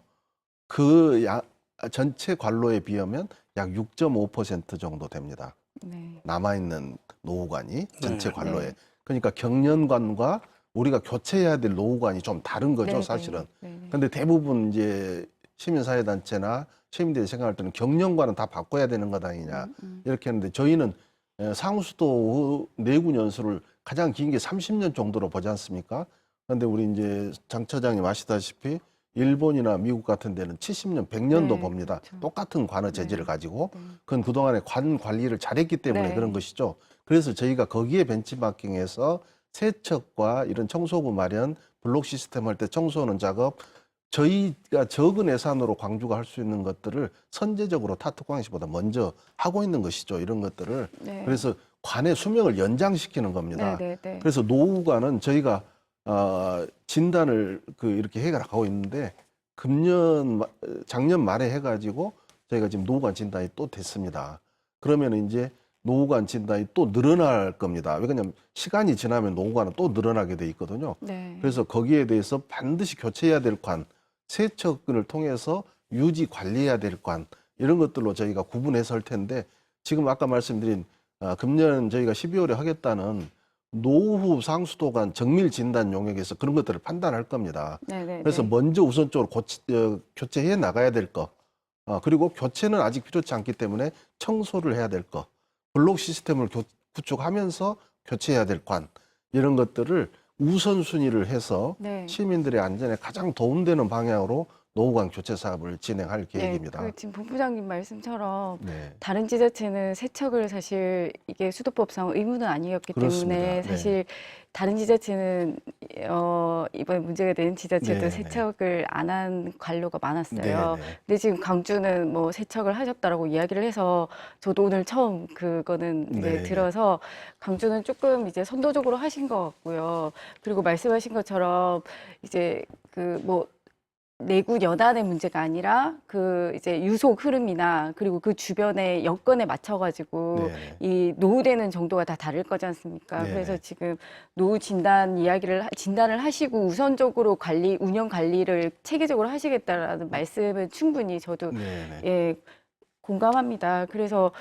S2: 전체 관로에 비하면 약 6.5% 정도 됩니다.
S4: 네.
S2: 남아있는 노후관이 전체
S1: 네.
S2: 관로에.
S4: 네.
S2: 그러니까 경련관과 우리가 교체해야 될 노후관이 좀 다른 거죠,
S4: 네,
S2: 사실은.
S4: 네, 네.
S2: 근데 대부분 이제 시민사회단체나 시민들이 생각할 때는 경련관은 다 바꿔야 되는 것 아니냐 이렇게 했는데 저희는 상수도 내군 연수를 가장 긴 게 30년 정도로 보지 않습니까? 그런데 우리 이제 장 처장님 아시다시피 일본이나 미국 같은 데는 70년, 100년도
S4: 네,
S2: 봅니다.
S4: 그렇죠.
S2: 똑같은 관어 재질을
S4: 네.
S2: 가지고.
S4: 네.
S2: 그건 그동안에 관 관리를 잘했기 때문에
S4: 네.
S2: 그런 것이죠. 그래서 저희가 거기에 벤치마킹해서 세척과 이런 청소부 마련, 블록 시스템 할 때 청소하는 작업, 저희가 적은 예산으로 광주가 할 수 있는 것들을 선제적으로 타 특광시보다 먼저 하고 있는 것이죠. 이런 것들을.
S4: 네.
S2: 그래서 관의 수명을 연장시키는 겁니다.
S4: 네, 네, 네.
S2: 그래서 노후관은 저희가 진단을 이렇게 해가고 있는데 작년 말에 해가지고 저희가 지금 노후관 진단이 또 됐습니다. 그러면 이제 노후관 진단이 또 늘어날 겁니다. 왜냐하면 시간이 지나면 노후관은 또 늘어나게 돼 있거든요.
S4: 네.
S2: 그래서 거기에 대해서 반드시 교체해야 될 관, 세척을 통해서 유지 관리해야 될 관, 이런 것들로 저희가 구분해서 할 텐데 지금 아까 말씀드린 금년 저희가 12월에 하겠다는 노후 상수도관 정밀 진단 용역에서 그런 것들을 판단할 겁니다.
S4: 네, 네,
S2: 그래서
S4: 네.
S2: 먼저 우선적으로 교체해 나가야 될 거, 그리고 교체는 아직 필요치 않기 때문에 청소를 해야 될 거, 블록 시스템을 구축하면서 교체해야 될 관, 이런 것들을 우선순위를 해서
S4: 네.
S2: 시민들의 안전에 가장 도움되는 방향으로 노후 간 교체 사업을 진행할 계획입니다.
S4: 그 지금 본부장님 말씀처럼
S2: 네.
S4: 다른 지자체는 세척을 사실 이게 수도법상 의무는 아니었기
S2: 그렇습니다.
S4: 때문에
S2: 네.
S4: 사실 다른 지자체는 이번에 문제가 된 지자체도
S2: 네,
S4: 세척을 안 한 관로가 많았어요.
S2: 네, 네.
S4: 근데 지금 광주는 뭐 세척을 하셨다라고 이야기를 해서 저도 오늘 처음 그거는 이제
S2: 네,
S4: 들어서 광주는 조금 이제 선도적으로 하신 것 같고요. 그리고 말씀하신 것처럼 이제 그 뭐 내구 연안의 문제가 아니라 그 이제 유속 흐름이나 그리고 그 주변의 여건에 맞춰가지고
S2: 네.
S4: 이 노후되는 정도가 다 다를 거지 않습니까?
S2: 네네.
S4: 그래서 지금 노후 진단 진단을 하시고 우선적으로 운영 관리를 체계적으로 하시겠다라는 말씀은 충분히 저도
S2: 네, 네.
S4: 예, 공감합니다. 그래서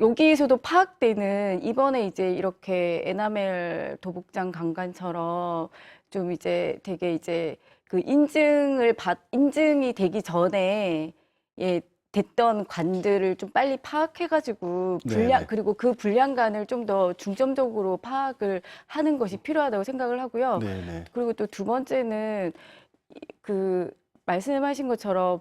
S4: 여기에서도 파악되는 이번에 이제 이렇게 에나멜 도복장 강간처럼 좀 이제 되게 이제 그 인증이 되기 전에 예, 됐던 관들을 좀 빨리 파악해가지고
S2: 네네.
S4: 그리고 그 불량관을 좀 더 중점적으로 파악을 하는 것이 필요하다고 생각을 하고요.
S2: 네, 네.
S4: 그리고 또 두 번째는 그 말씀하신 것처럼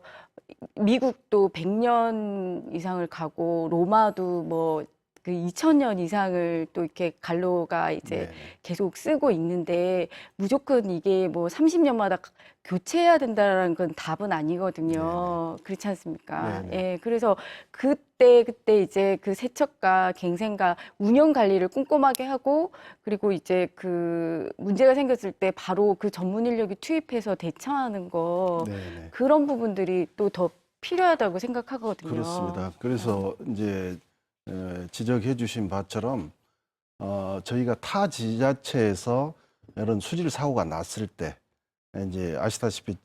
S4: 미국도 100년 이상을 가고 로마도 뭐 그 2000년 이상을 또 이렇게 갈로가 이제
S2: 네, 네.
S4: 계속 쓰고 있는데 무조건 이게 뭐 30년마다 교체해야 된다라는 건 답은 아니거든요. 그렇지 않습니까?
S2: 네네.
S4: 예, 그래서 그때 이제 그 세척과 갱생과 운영 관리를 꼼꼼하게 하고 그리고 이제 그 문제가 생겼을 때 바로 그 전문 인력이 투입해서 대처하는 거
S2: 네, 네.
S4: 그런 부분들이 또 더 필요하다고 생각하거든요.
S2: 그렇습니다. 그래서 이제 지적해 주신 바처럼 저희가 타 지자체에서 이런 수질 사고가 났을 때 이제 아시다시피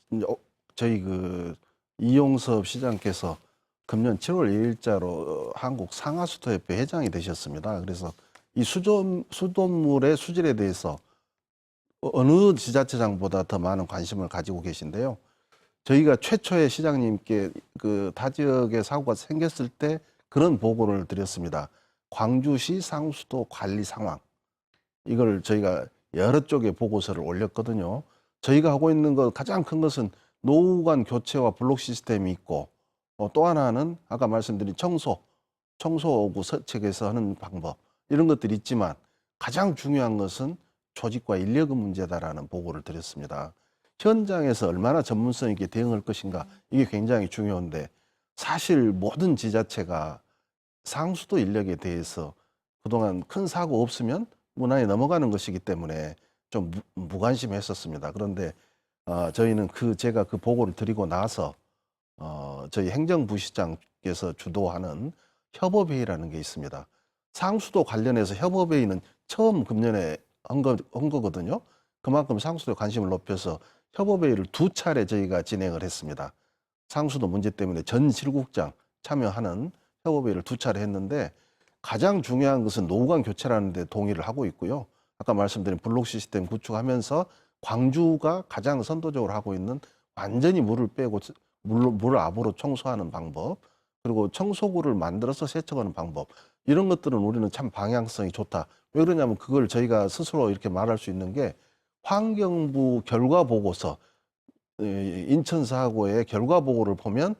S2: 저희 그 이용섭 시장께서 금년 7월 2일자로 한국 상하수도협회 회장이 되셨습니다. 그래서 이 수돗물의 수질에 대해서 어느 지자체장보다 더 많은 관심을 가지고 계신데요. 저희가 최초의 시장님께 그 타 지역에 사고가 생겼을 때 그런 보고를 드렸습니다. 광주시 상수도 관리 상황. 이걸 저희가 여러 쪽에 보고서를 올렸거든요. 저희가 하고 있는 것 가장 큰 것은 노후 간 교체와 블록 시스템이 있고 또 하나는 아까 말씀드린 청소하고 세척해서 하는 방법 이런 것들이 있지만 가장 중요한 것은 조직과 인력의 문제다라는 보고를 드렸습니다. 현장에서 얼마나 전문성 있게 대응할 것인가 이게 굉장히 중요한데 사실 모든 지자체가 상수도 인력에 대해서 그동안 큰 사고 없으면 무난히 넘어가는 것이기 때문에 좀 무관심했었습니다. 그런데 저희는 제가 그 보고를 드리고 나서 저희 행정부시장께서 주도하는 협업회의라는 게 있습니다. 상수도 관련해서 협업회의는 처음 금년에 한 거거든요. 그만큼 상수도에 관심을 높여서 협업회의를 2차례 저희가 진행을 했습니다. 상수도 문제 때문에 전 실국장 참여하는 협업회의를 2차례 했는데 가장 중요한 것은 노후 간 교체라는 데 동의를 하고 있고요. 아까 말씀드린 블록 시스템 구축하면서 광주가 가장 선도적으로 하고 있는 완전히 물을 빼고 물을 압으로 청소하는 방법 그리고 청소구를 만들어서 세척하는 방법 이런 것들은 우리는 참 방향성이 좋다. 왜 그러냐면 그걸 저희가 스스로 이렇게 말할 수 있는 게 환경부 결과 보고서 인천 사고의 결과 보고를 보면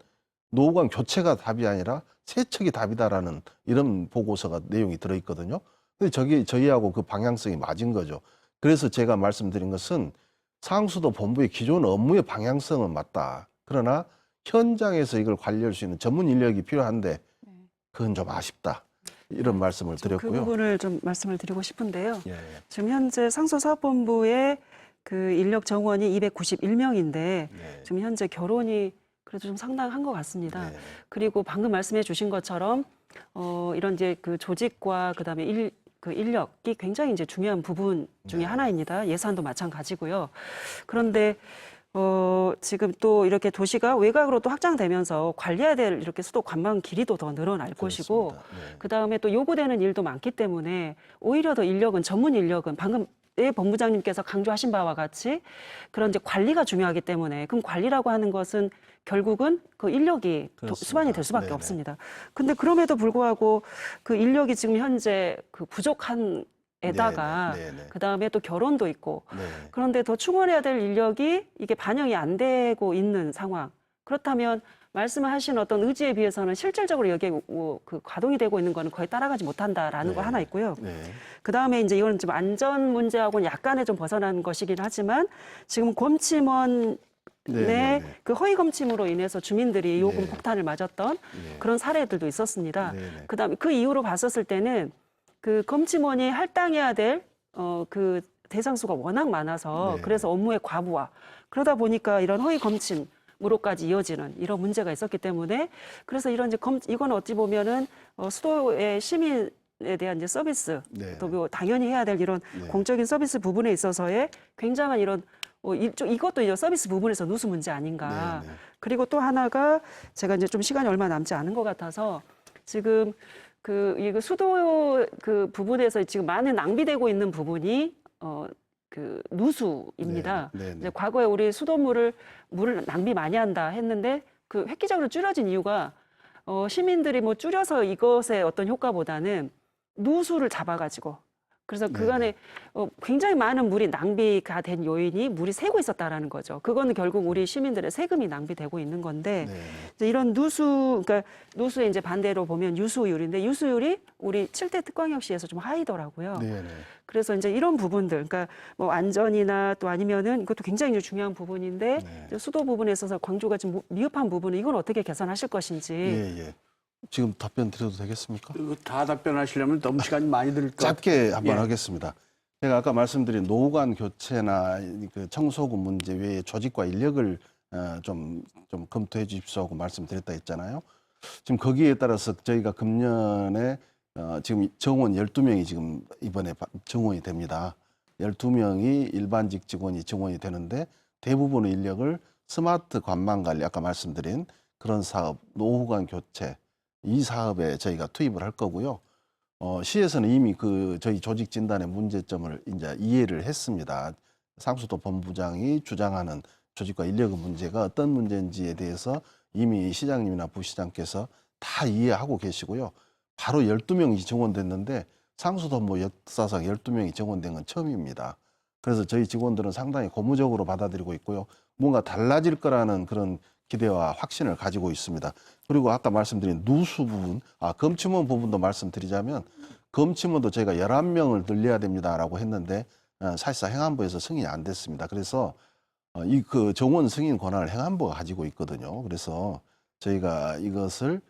S2: 노후 간 교체가 답이 아니라 세척이 답이다라는 이런 보고서가 내용이 들어있거든요. 근데 저희하고 그 방향성이 맞은 거죠. 그래서 제가 말씀드린 것은 상수도 본부의 기존 업무의 방향성은 맞다. 그러나 현장에서 이걸 관리할 수 있는 전문 인력이 필요한데 그건 좀 아쉽다. 이런 말씀을
S3: 그
S2: 드렸고요.
S3: 부분을 좀 말씀을 드리고 싶은데요.
S2: 예,
S3: 지금 현재 상수사업본부의 그 인력 정원이 291명인데
S2: 네.
S3: 지금 현재 결혼이 그래도 좀 상당한 것 같습니다.
S2: 네.
S3: 그리고 방금 말씀해 주신 것처럼 이런 이제 그 조직과 그다음에 그 인력이 굉장히 이제 중요한 부분 중에
S2: 네.
S3: 하나입니다. 예산도 마찬가지고요. 그런데 지금 또 이렇게 도시가 외곽으로 또 확장되면서 관리해야 될 이렇게 수도 관망 길이도 더 늘어날 것이고
S2: 그렇습니다. 네.
S3: 그다음에 또 요구되는 일도 많기 때문에 오히려 더 전문 인력은 방금 본부장님께서 강조하신 바와 같이 그런 이제 관리가 중요하기 때문에 그럼 관리라고 하는 것은 결국은 그 인력이
S2: 그렇습니다.
S3: 수반이 될 수밖에
S2: 네네.
S3: 없습니다. 근데 그럼에도 불구하고 그 인력이 지금 현재 그 부족한 에다가
S2: 네, 네, 네.
S3: 그다음에 또 결혼도 있고
S2: 네.
S3: 그런데 더 충원해야 될 인력이 이게 반영이 안 되고 있는 상황. 그렇다면 말씀을 하신 어떤 의지에 비해서는 실질적으로 여기에 그 가동이 되고 있는 거는 거의 따라가지 못한다라는 거
S2: 네.
S3: 하나 있고요.
S2: 네.
S3: 그다음에 이제 이건 좀 안전 문제하고는 약간의 좀 벗어난 것이긴 하지만 지금 검침원
S2: 네, 네,
S3: 내
S2: 네.
S3: 그 허위 검침으로 인해서 주민들이 요금
S2: 네.
S3: 폭탄을 맞았던
S2: 네.
S3: 그런 사례들도 있었습니다.
S2: 네, 네.
S3: 그다음에 그 이후로 봤었을 때는 그 검침원이 할당해야 될 그 대상수가 워낙 많아서
S2: 네.
S3: 그래서 업무의 과부하 그러다 보니까 이런 허위 검침으로까지 이어지는 이런 문제가 있었기 때문에 그래서 이런 이제 이건 어찌 보면은 수도의 시민에 대한 이제 서비스
S2: 네.
S3: 또 뭐 당연히 해야 될 이런
S2: 네.
S3: 공적인 서비스 부분에 있어서의 굉장한 이런 이것도 이제 서비스 부분에서 누수 문제 아닌가.
S2: 네, 네.
S3: 그리고 또 하나가 제가 이제 좀 시간이 얼마 남지 않은 것 같아서 지금 이거 수도 그 부분에서 지금 많은 낭비되고 있는 부분이 그 누수입니다.
S2: 네, 네, 네.
S3: 이제 과거에 우리 수돗물을 낭비 많이 한다 했는데 그 획기적으로 줄여진 이유가 시민들이 뭐 줄여서 이것의 어떤 효과보다는 누수를 잡아가지고 그래서 그간에 굉장히 많은 물이 낭비가 된 요인이 물이 새고 있었다라는 거죠. 그거는 결국 우리 시민들의 세금이 낭비되고 있는 건데
S2: 네.
S3: 이제 이런 그러니까 누수의 이제 반대로 보면 유수율인데 유수율이 우리 7대 특광역시에서 좀 하이더라고요.
S2: 네, 네.
S3: 그래서 이제 이런 부분들, 그러니까 뭐 안전이나 또 아니면은 이것도 굉장히 이제 중요한 부분인데
S2: 네.
S3: 이제 수도 부분에 있어서 광주가 좀 미흡한 부분은 이건 어떻게 개선하실 것인지.
S2: 예, 예. 지금 답변 드려도 되겠습니까?
S1: 이거 다 답변하시려면 너무 시간이 많이 들 것 같아요.
S2: 짧게 한번
S1: 예.
S2: 하겠습니다. 제가 아까 말씀드린 노후관 교체나 그 청소부 문제 외에 조직과 인력을 좀 검토해 주십시오 하고 말씀드렸다 했잖아요. 지금 거기에 따라서 저희가 금년에 지금 정원 12명이 지금 이번에 정원이 됩니다. 12명이 일반직 직원이 정원이 되는데 대부분의 인력을 스마트 관망 관리, 아까 말씀드린 그런 사업, 노후관 교체, 이 사업에 저희가 투입을 할 거고요. 시에서는 이미 그 저희 조직 진단의 문제점을 이제 이해를 했습니다. 상수도 본부장이 주장하는 조직과 인력의 문제가 어떤 문제인지에 대해서 이미 시장님이나 부시장께서 다 이해하고 계시고요. 바로 12명이 정원됐는데 상수도 뭐 역사상 12명이 정원된 건 처음입니다. 그래서 저희 직원들은 상당히 고무적으로 받아들이고 있고요. 뭔가 달라질 거라는 그런 기대와 확신을 가지고 있습니다. 그리고 아까 말씀드린 누수 부분, 검침원 부분도 말씀드리자면 검침원도 저희가 11명을 늘려야 됩니다라고 했는데 사실상 행안부에서 승인이 안 됐습니다. 그래서 이 그 정원 승인 권한을 행안부가 가지고 있거든요. 그래서 저희가 이것을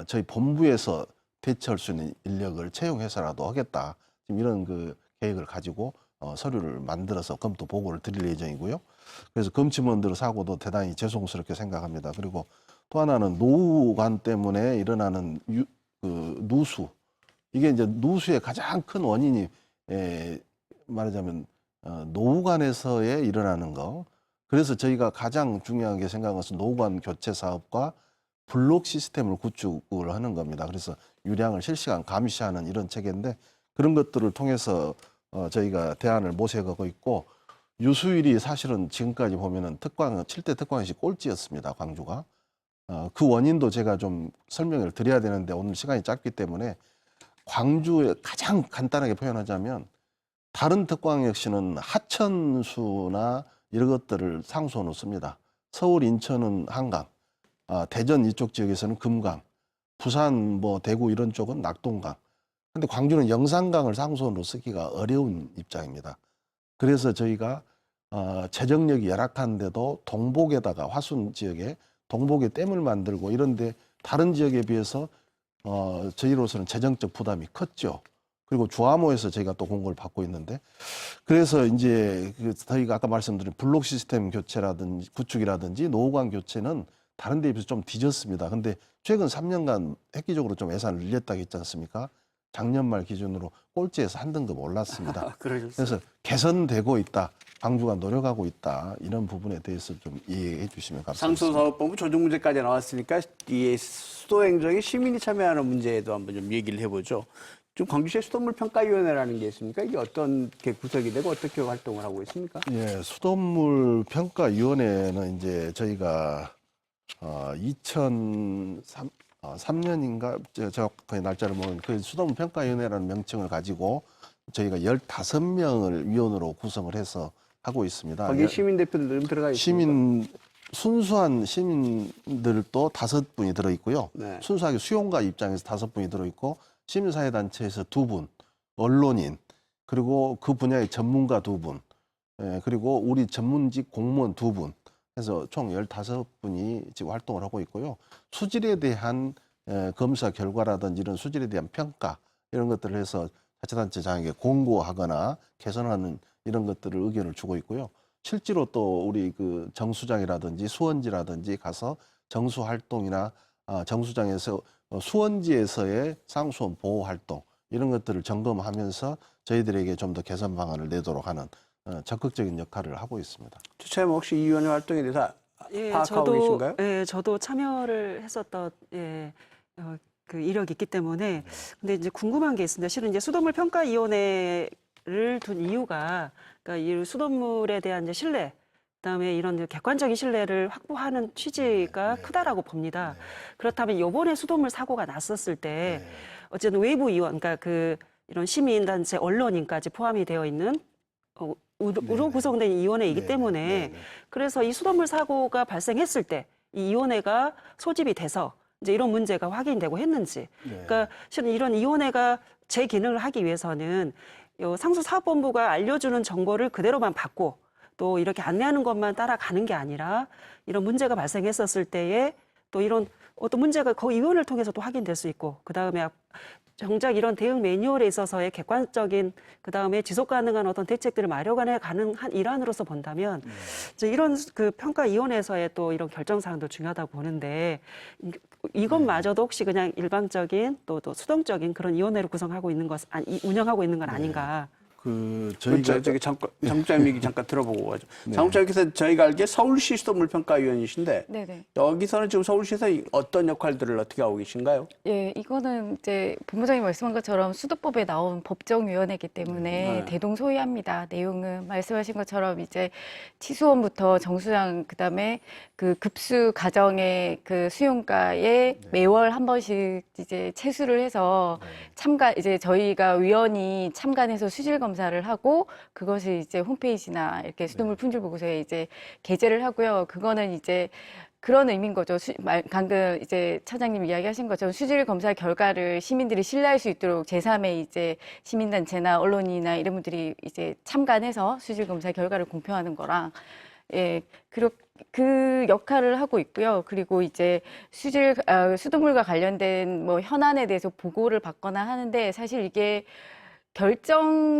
S2: 저희 본부에서 대처할 수 있는 인력을 채용해서라도 하겠다. 지금 이런 그 계획을 가지고 서류를 만들어서 검토 보고를 드릴 예정이고요. 그래서 검침원들 사고도 대단히 죄송스럽게 생각합니다. 그리고 또 하나는 노후관 때문에 일어나는 그 누수. 이게 이제 누수의 가장 큰 원인이 말하자면 노후관에서의 일어나는 거. 그래서 저희가 가장 중요하게 생각한 것은 노후관 교체 사업과 블록 시스템을 구축을 하는 겁니다. 그래서 유량을 실시간 감시하는 이런 체계인데 그런 것들을 통해서 저희가 대안을 모색하고 있고 유수율이 사실은 지금까지 보면은 7대 특광시 꼴찌였습니다. 광주가. 그 원인도 제가 좀 설명을 드려야 되는데 오늘 시간이 짧기 때문에 광주에 가장 간단하게 표현하자면 다른 특광역시는 하천수나 이런 것들을 상수로 놓습니다. 서울, 인천은 한강, 대전 이쪽 지역에서는 금강, 부산, 뭐 대구 이런 쪽은 낙동강. 근데 광주는 영산강을 상수원으로 쓰기가 어려운 입장입니다. 그래서 저희가 재정력이 열악한데도 동복에다가 화순 지역에 동복에 댐을 만들고 이런데 다른 지역에 비해서 저희로서는 재정적 부담이 컸죠. 그리고 주화모에서 저희가 또 공고를 받고 있는데 그래서 이제 저희가 아까 말씀드린 블록 시스템 교체라든지 구축이라든지 노후관 교체는 다른 데에 비해서 좀 뒤졌습니다. 근데 최근 3년간 획기적으로 좀 예산을 늘렸다고 했지 않습니까? 작년 말 기준으로 꼴찌에서 한 등급 올랐습니다.
S1: 그러셨어요.
S2: 그래서 개선되고 있다. 광주가 노력하고 있다. 이런 부분에 대해서 좀 이해해 주시면 감사하겠습니다.
S1: 상수사업본부 조정 문제까지 나왔으니까 이 수도 행정에 시민이 참여하는 문제에도 한번 좀 얘기를 해보죠. 지금 광주시에 수돗물 평가위원회라는 게 있습니까? 이게 어떤 게 구성이 되고 어떻게 활동을 하고 있습니까?
S2: 예, 수돗물 평가위원회는 이제 저희가 2003년인가 정확하게 날짜를 모르는 그 수돗물 평가위원회라는 명칭을 가지고 저희가 15명을 위원으로 구성을 해서 하고 있습니다.
S1: 거기 시민 대표들은 들어가 있습니까?
S2: 순수한 시민들도 5분이 들어 있고요.
S1: 네.
S2: 순수하게 수용가 입장에서 5분이 들어 있고 시민사회단체에서 2분, 언론인 그리고 그 분야의 전문가 2분, 그리고 우리 전문직 공무원 2분 해서 총 15분이 지금 활동을 하고 있고요. 수질에 대한 검사 결과라든지 이런 수질에 대한 평가 이런 것들을 해서 자치단체장에게 공고하거나 개선하는 이런 것들을 의견을 주고 있고요. 실제로 또 우리 그 정수장이라든지 수원지라든지 가서 정수 활동이나 정수장에서 수원지에서의 상수원 보호 활동 이런 것들을 점검하면서 저희들에게 좀 더 개선 방안을 내도록 하는 적극적인 역할을 하고 있습니다.
S1: 주차장 혹시 이 위원회 활동에 대해서
S3: 예,
S1: 파악하고 계신가요?
S3: 예, 저도 참여를 했었던 그 이력이 있기 때문에 근데 이제 궁금한 게 있습니다. 실은 이제 수돗물 평가위원회를 둔 이유가 그러니까 이 수돗물에 대한 이제 신뢰, 그다음에 이런 이제 객관적인 신뢰를 확보하는 취지가 크다라고 봅니다. 그렇다면 이번에 수돗물 사고가 났었을 때 어쨌든 외부 위원, 그러니까 그 이런 시민단체, 언론인까지 포함이 되어 있는 으로 구성된 위원회이기 때문에 그래서 이 수돗물 사고가 발생했을 때 이 위원회가 소집이 돼서 이제 이런 문제가 확인되고 했는지, 그러니까 실은 이런 위원회가 제 기능을 하기 위해서는 상수사업본부가 알려주는 정보를 그대로만 받고 또 이렇게 안내하는 것만 따라가는 게 아니라 이런 문제가 발생했었을 때에 또 이런 어떤 문제가 거기 위원회를 통해서 또 확인될 수 있고 그다음에 정작 이런 대응 매뉴얼에 있어서의 객관적인 그다음에 지속 가능한 어떤 대책들을 마련해 가능한 일환으로서 본다면 이제 이런 그 평가위원회에서의 또 이런 결정 사항도 중요하다고 보는데 이것마저도 혹시 그냥 일방적인 또 수동적인 그런 위원회를 구성하고 있는 것 운영하고 있는 건 아닌가?
S2: 저희가
S1: 저기 장국장 얘기 잠깐 들어보고 가죠. 장국장께서 저희가 알기에 서울시 수돗물 평가위원이신데
S4: 네네.
S1: 여기서는 지금 서울시에서 어떤 역할들을 어떻게 하고 계신가요?
S4: 예, 이거는 이제 본부장님 말씀한 것처럼 수도법에 나온 법정위원회이기 때문에 대동소이합니다. 내용은 말씀하신 것처럼 이제 치수원부터 정수장 그다음에 그 급수 가정의 그 수용가에 매월 한 번씩 이제 채수를 해서 이제 저희가 위원이 참관해서 수질 검사를 하고 그것을 이제 홈페이지나 이렇게 수돗물 품질 보고서에 이제 게재를 하고요. 그거는 이제 그런 의미인 거죠. 방금 이제 차장님 이야기하신 것처럼 수질 검사 결과를 시민들이 신뢰할 수 있도록 제3의 이제 시민단체나 언론이나 이런 분들이 이제 참관해서 수질 검사 결과를 공표하는 거랑 그 역할을 하고 있고요. 그리고 이제 수돗물과 관련된 뭐 현안에 대해서 보고를 받거나 하는데 사실 이게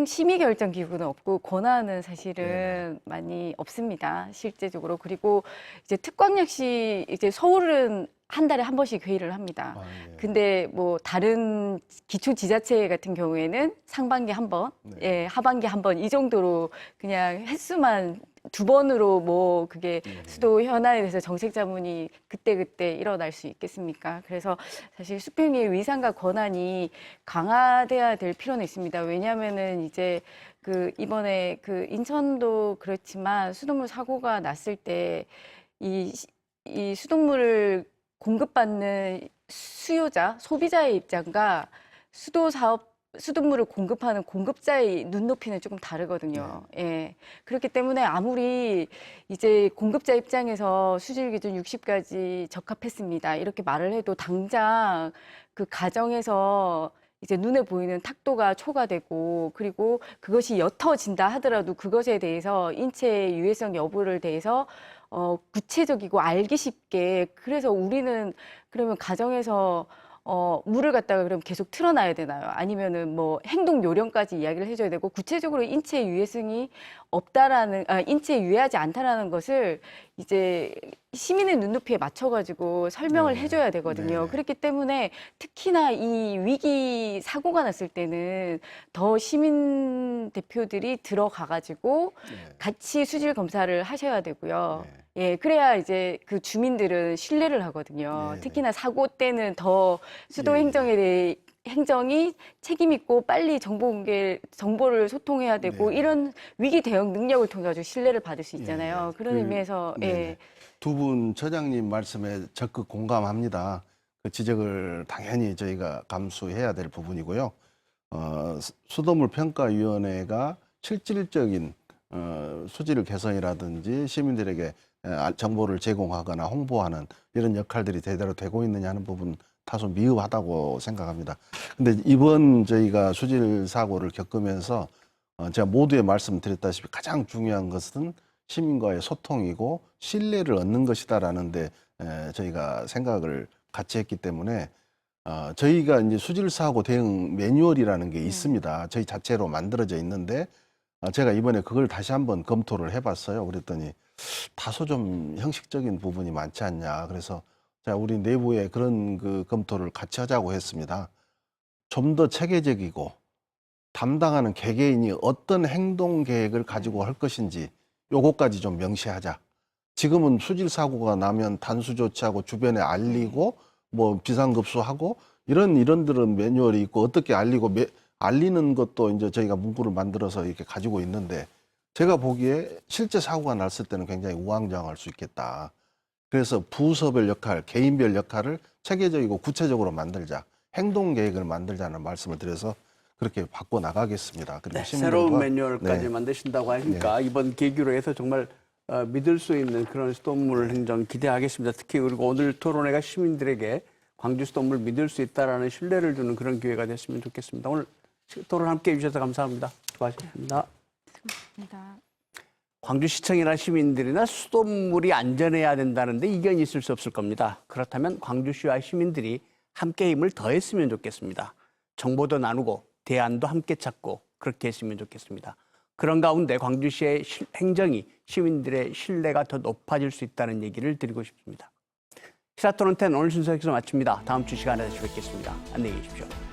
S4: 심의 결정 기구는 없고 권한은 사실은 많이 없습니다. 실제적으로. 그리고 이제 특광 역시 이제 서울은 한 달에 한 번씩 회의를 합니다. 근데 뭐 다른 기초지자체 같은 경우에는 상반기 한 번, 하반기 한 번 이 정도로 그냥 횟수만 2번으로 뭐 그게 수도 현안에 대해서 정책 자문이 그때그때 일어날 수 있겠습니까? 그래서 사실 수평의 위상과 권한이 강화돼야 될 필요는 있습니다. 왜냐하면은 이제 그 이번에 그 인천도 그렇지만 수돗물 사고가 났을 때 이 수돗물을 공급받는 수요자, 소비자의 입장과 수돗물을 공급하는 공급자의 눈높이는 조금 다르거든요. 예. 그렇기 때문에 아무리 이제 공급자 입장에서 수질 기준 60까지 적합했습니다. 이렇게 말을 해도 당장 그 가정에서 이제 눈에 보이는 탁도가 초과되고 그리고 그것이 옅어진다 하더라도 그것에 대해서 인체 유해성 여부를 대해서 구체적이고 알기 쉽게 그래서 우리는 그러면 가정에서 물을 갖다가 그럼 계속 틀어놔야 되나요? 아니면은 뭐 행동 요령까지 이야기를 해줘야 되고 구체적으로 인체 유해성이 인체 유해하지 않다라는 것을 이제 시민의 눈높이에 맞춰가지고 설명을 해줘야 되거든요. 그렇기 때문에 특히나 이 위기 사고가 났을 때는 더 시민 대표들이 들어가가지고 같이 수질 검사를 하셔야 되고요. 예, 그래야 이제 그 주민들은 신뢰를 하거든요. 특히나 사고 때는 더 수도 행정에 대해 행정이 책임 있고 빨리 정보를 소통해야 되고 이런 위기 대응 능력을 통해 가지고 신뢰를 받을 수 있잖아요. 그런 의미에서
S2: 두 분 처장님 말씀에 적극 공감합니다. 그 지적을 당연히 저희가 감수해야 될 부분이고요. 수돗물 평가위원회가 실질적인 수질 개선이라든지 시민들에게 정보를 제공하거나 홍보하는 이런 역할들이 제대로 되고 있느냐 하는 부분 다소 미흡하다고 생각합니다. 근데 이번 저희가 수질 사고를 겪으면서 제가 모두에 말씀드렸다시피 가장 중요한 것은 시민과의 소통이고 신뢰를 얻는 것이다라는데 저희가 생각을 같이 했기 때문에 저희가 이제 수질 사고 대응 매뉴얼이라는 게 있습니다. 저희 자체로 만들어져 있는데 제가 이번에 그걸 다시 한번 검토를 해봤어요. 그랬더니 다소 좀 형식적인 부분이 많지 않냐. 그래서 제가 우리 내부에 그런 그 검토를 같이 하자고 했습니다. 좀 더 체계적이고 담당하는 개개인이 어떤 행동 계획을 가지고 할 것인지 요거까지 좀 명시하자. 지금은 수질 사고가 나면 단수 조치하고 주변에 알리고 뭐 비상급수하고 이런들은 매뉴얼이 있고 어떻게 알리고 알리는 것도 이제 저희가 문구를 만들어서 이렇게 가지고 있는데 제가 보기에 실제 사고가 났을 때는 굉장히 우왕좌왕할 수 있겠다. 그래서 부서별 역할, 개인별 역할을 체계적이고 구체적으로 만들자. 행동 계획을 만들자는 말씀을 드려서 그렇게 바꿔 나가겠습니다. 그리고
S1: 네,
S2: 시민들과-
S1: 새로운 매뉴얼까지
S2: 네.
S1: 만드신다고 하니까 이번 계기로 해서 정말 믿을 수 있는 그런 수돗물 행정 기대하겠습니다. 특히 그리고 오늘 토론회가 시민들에게 광주 수돗물 믿을 수 있다라는 신뢰를 주는 그런 기회가 됐으면 좋겠습니다. 오늘 토론 함께 해주셔서 감사합니다. 수고하셨습니다.
S4: 감사합니다.
S1: 광주시청이나 시민들이나 수돗물이 안전해야 된다는데 이견이 있을 수 없을 겁니다. 그렇다면 광주시와 시민들이 함께 힘을 더했으면 좋겠습니다. 정보도 나누고 대안도 함께 찾고 그렇게 했으면 좋겠습니다. 그런 가운데 광주시의 행정이 시민들의 신뢰가 더 높아질 수 있다는 얘기를 드리고 싶습니다. 시사토론 10 오늘 순서 여기서 마칩니다. 다음 주 시간에 다시 뵙겠습니다. 안녕히 계십시오.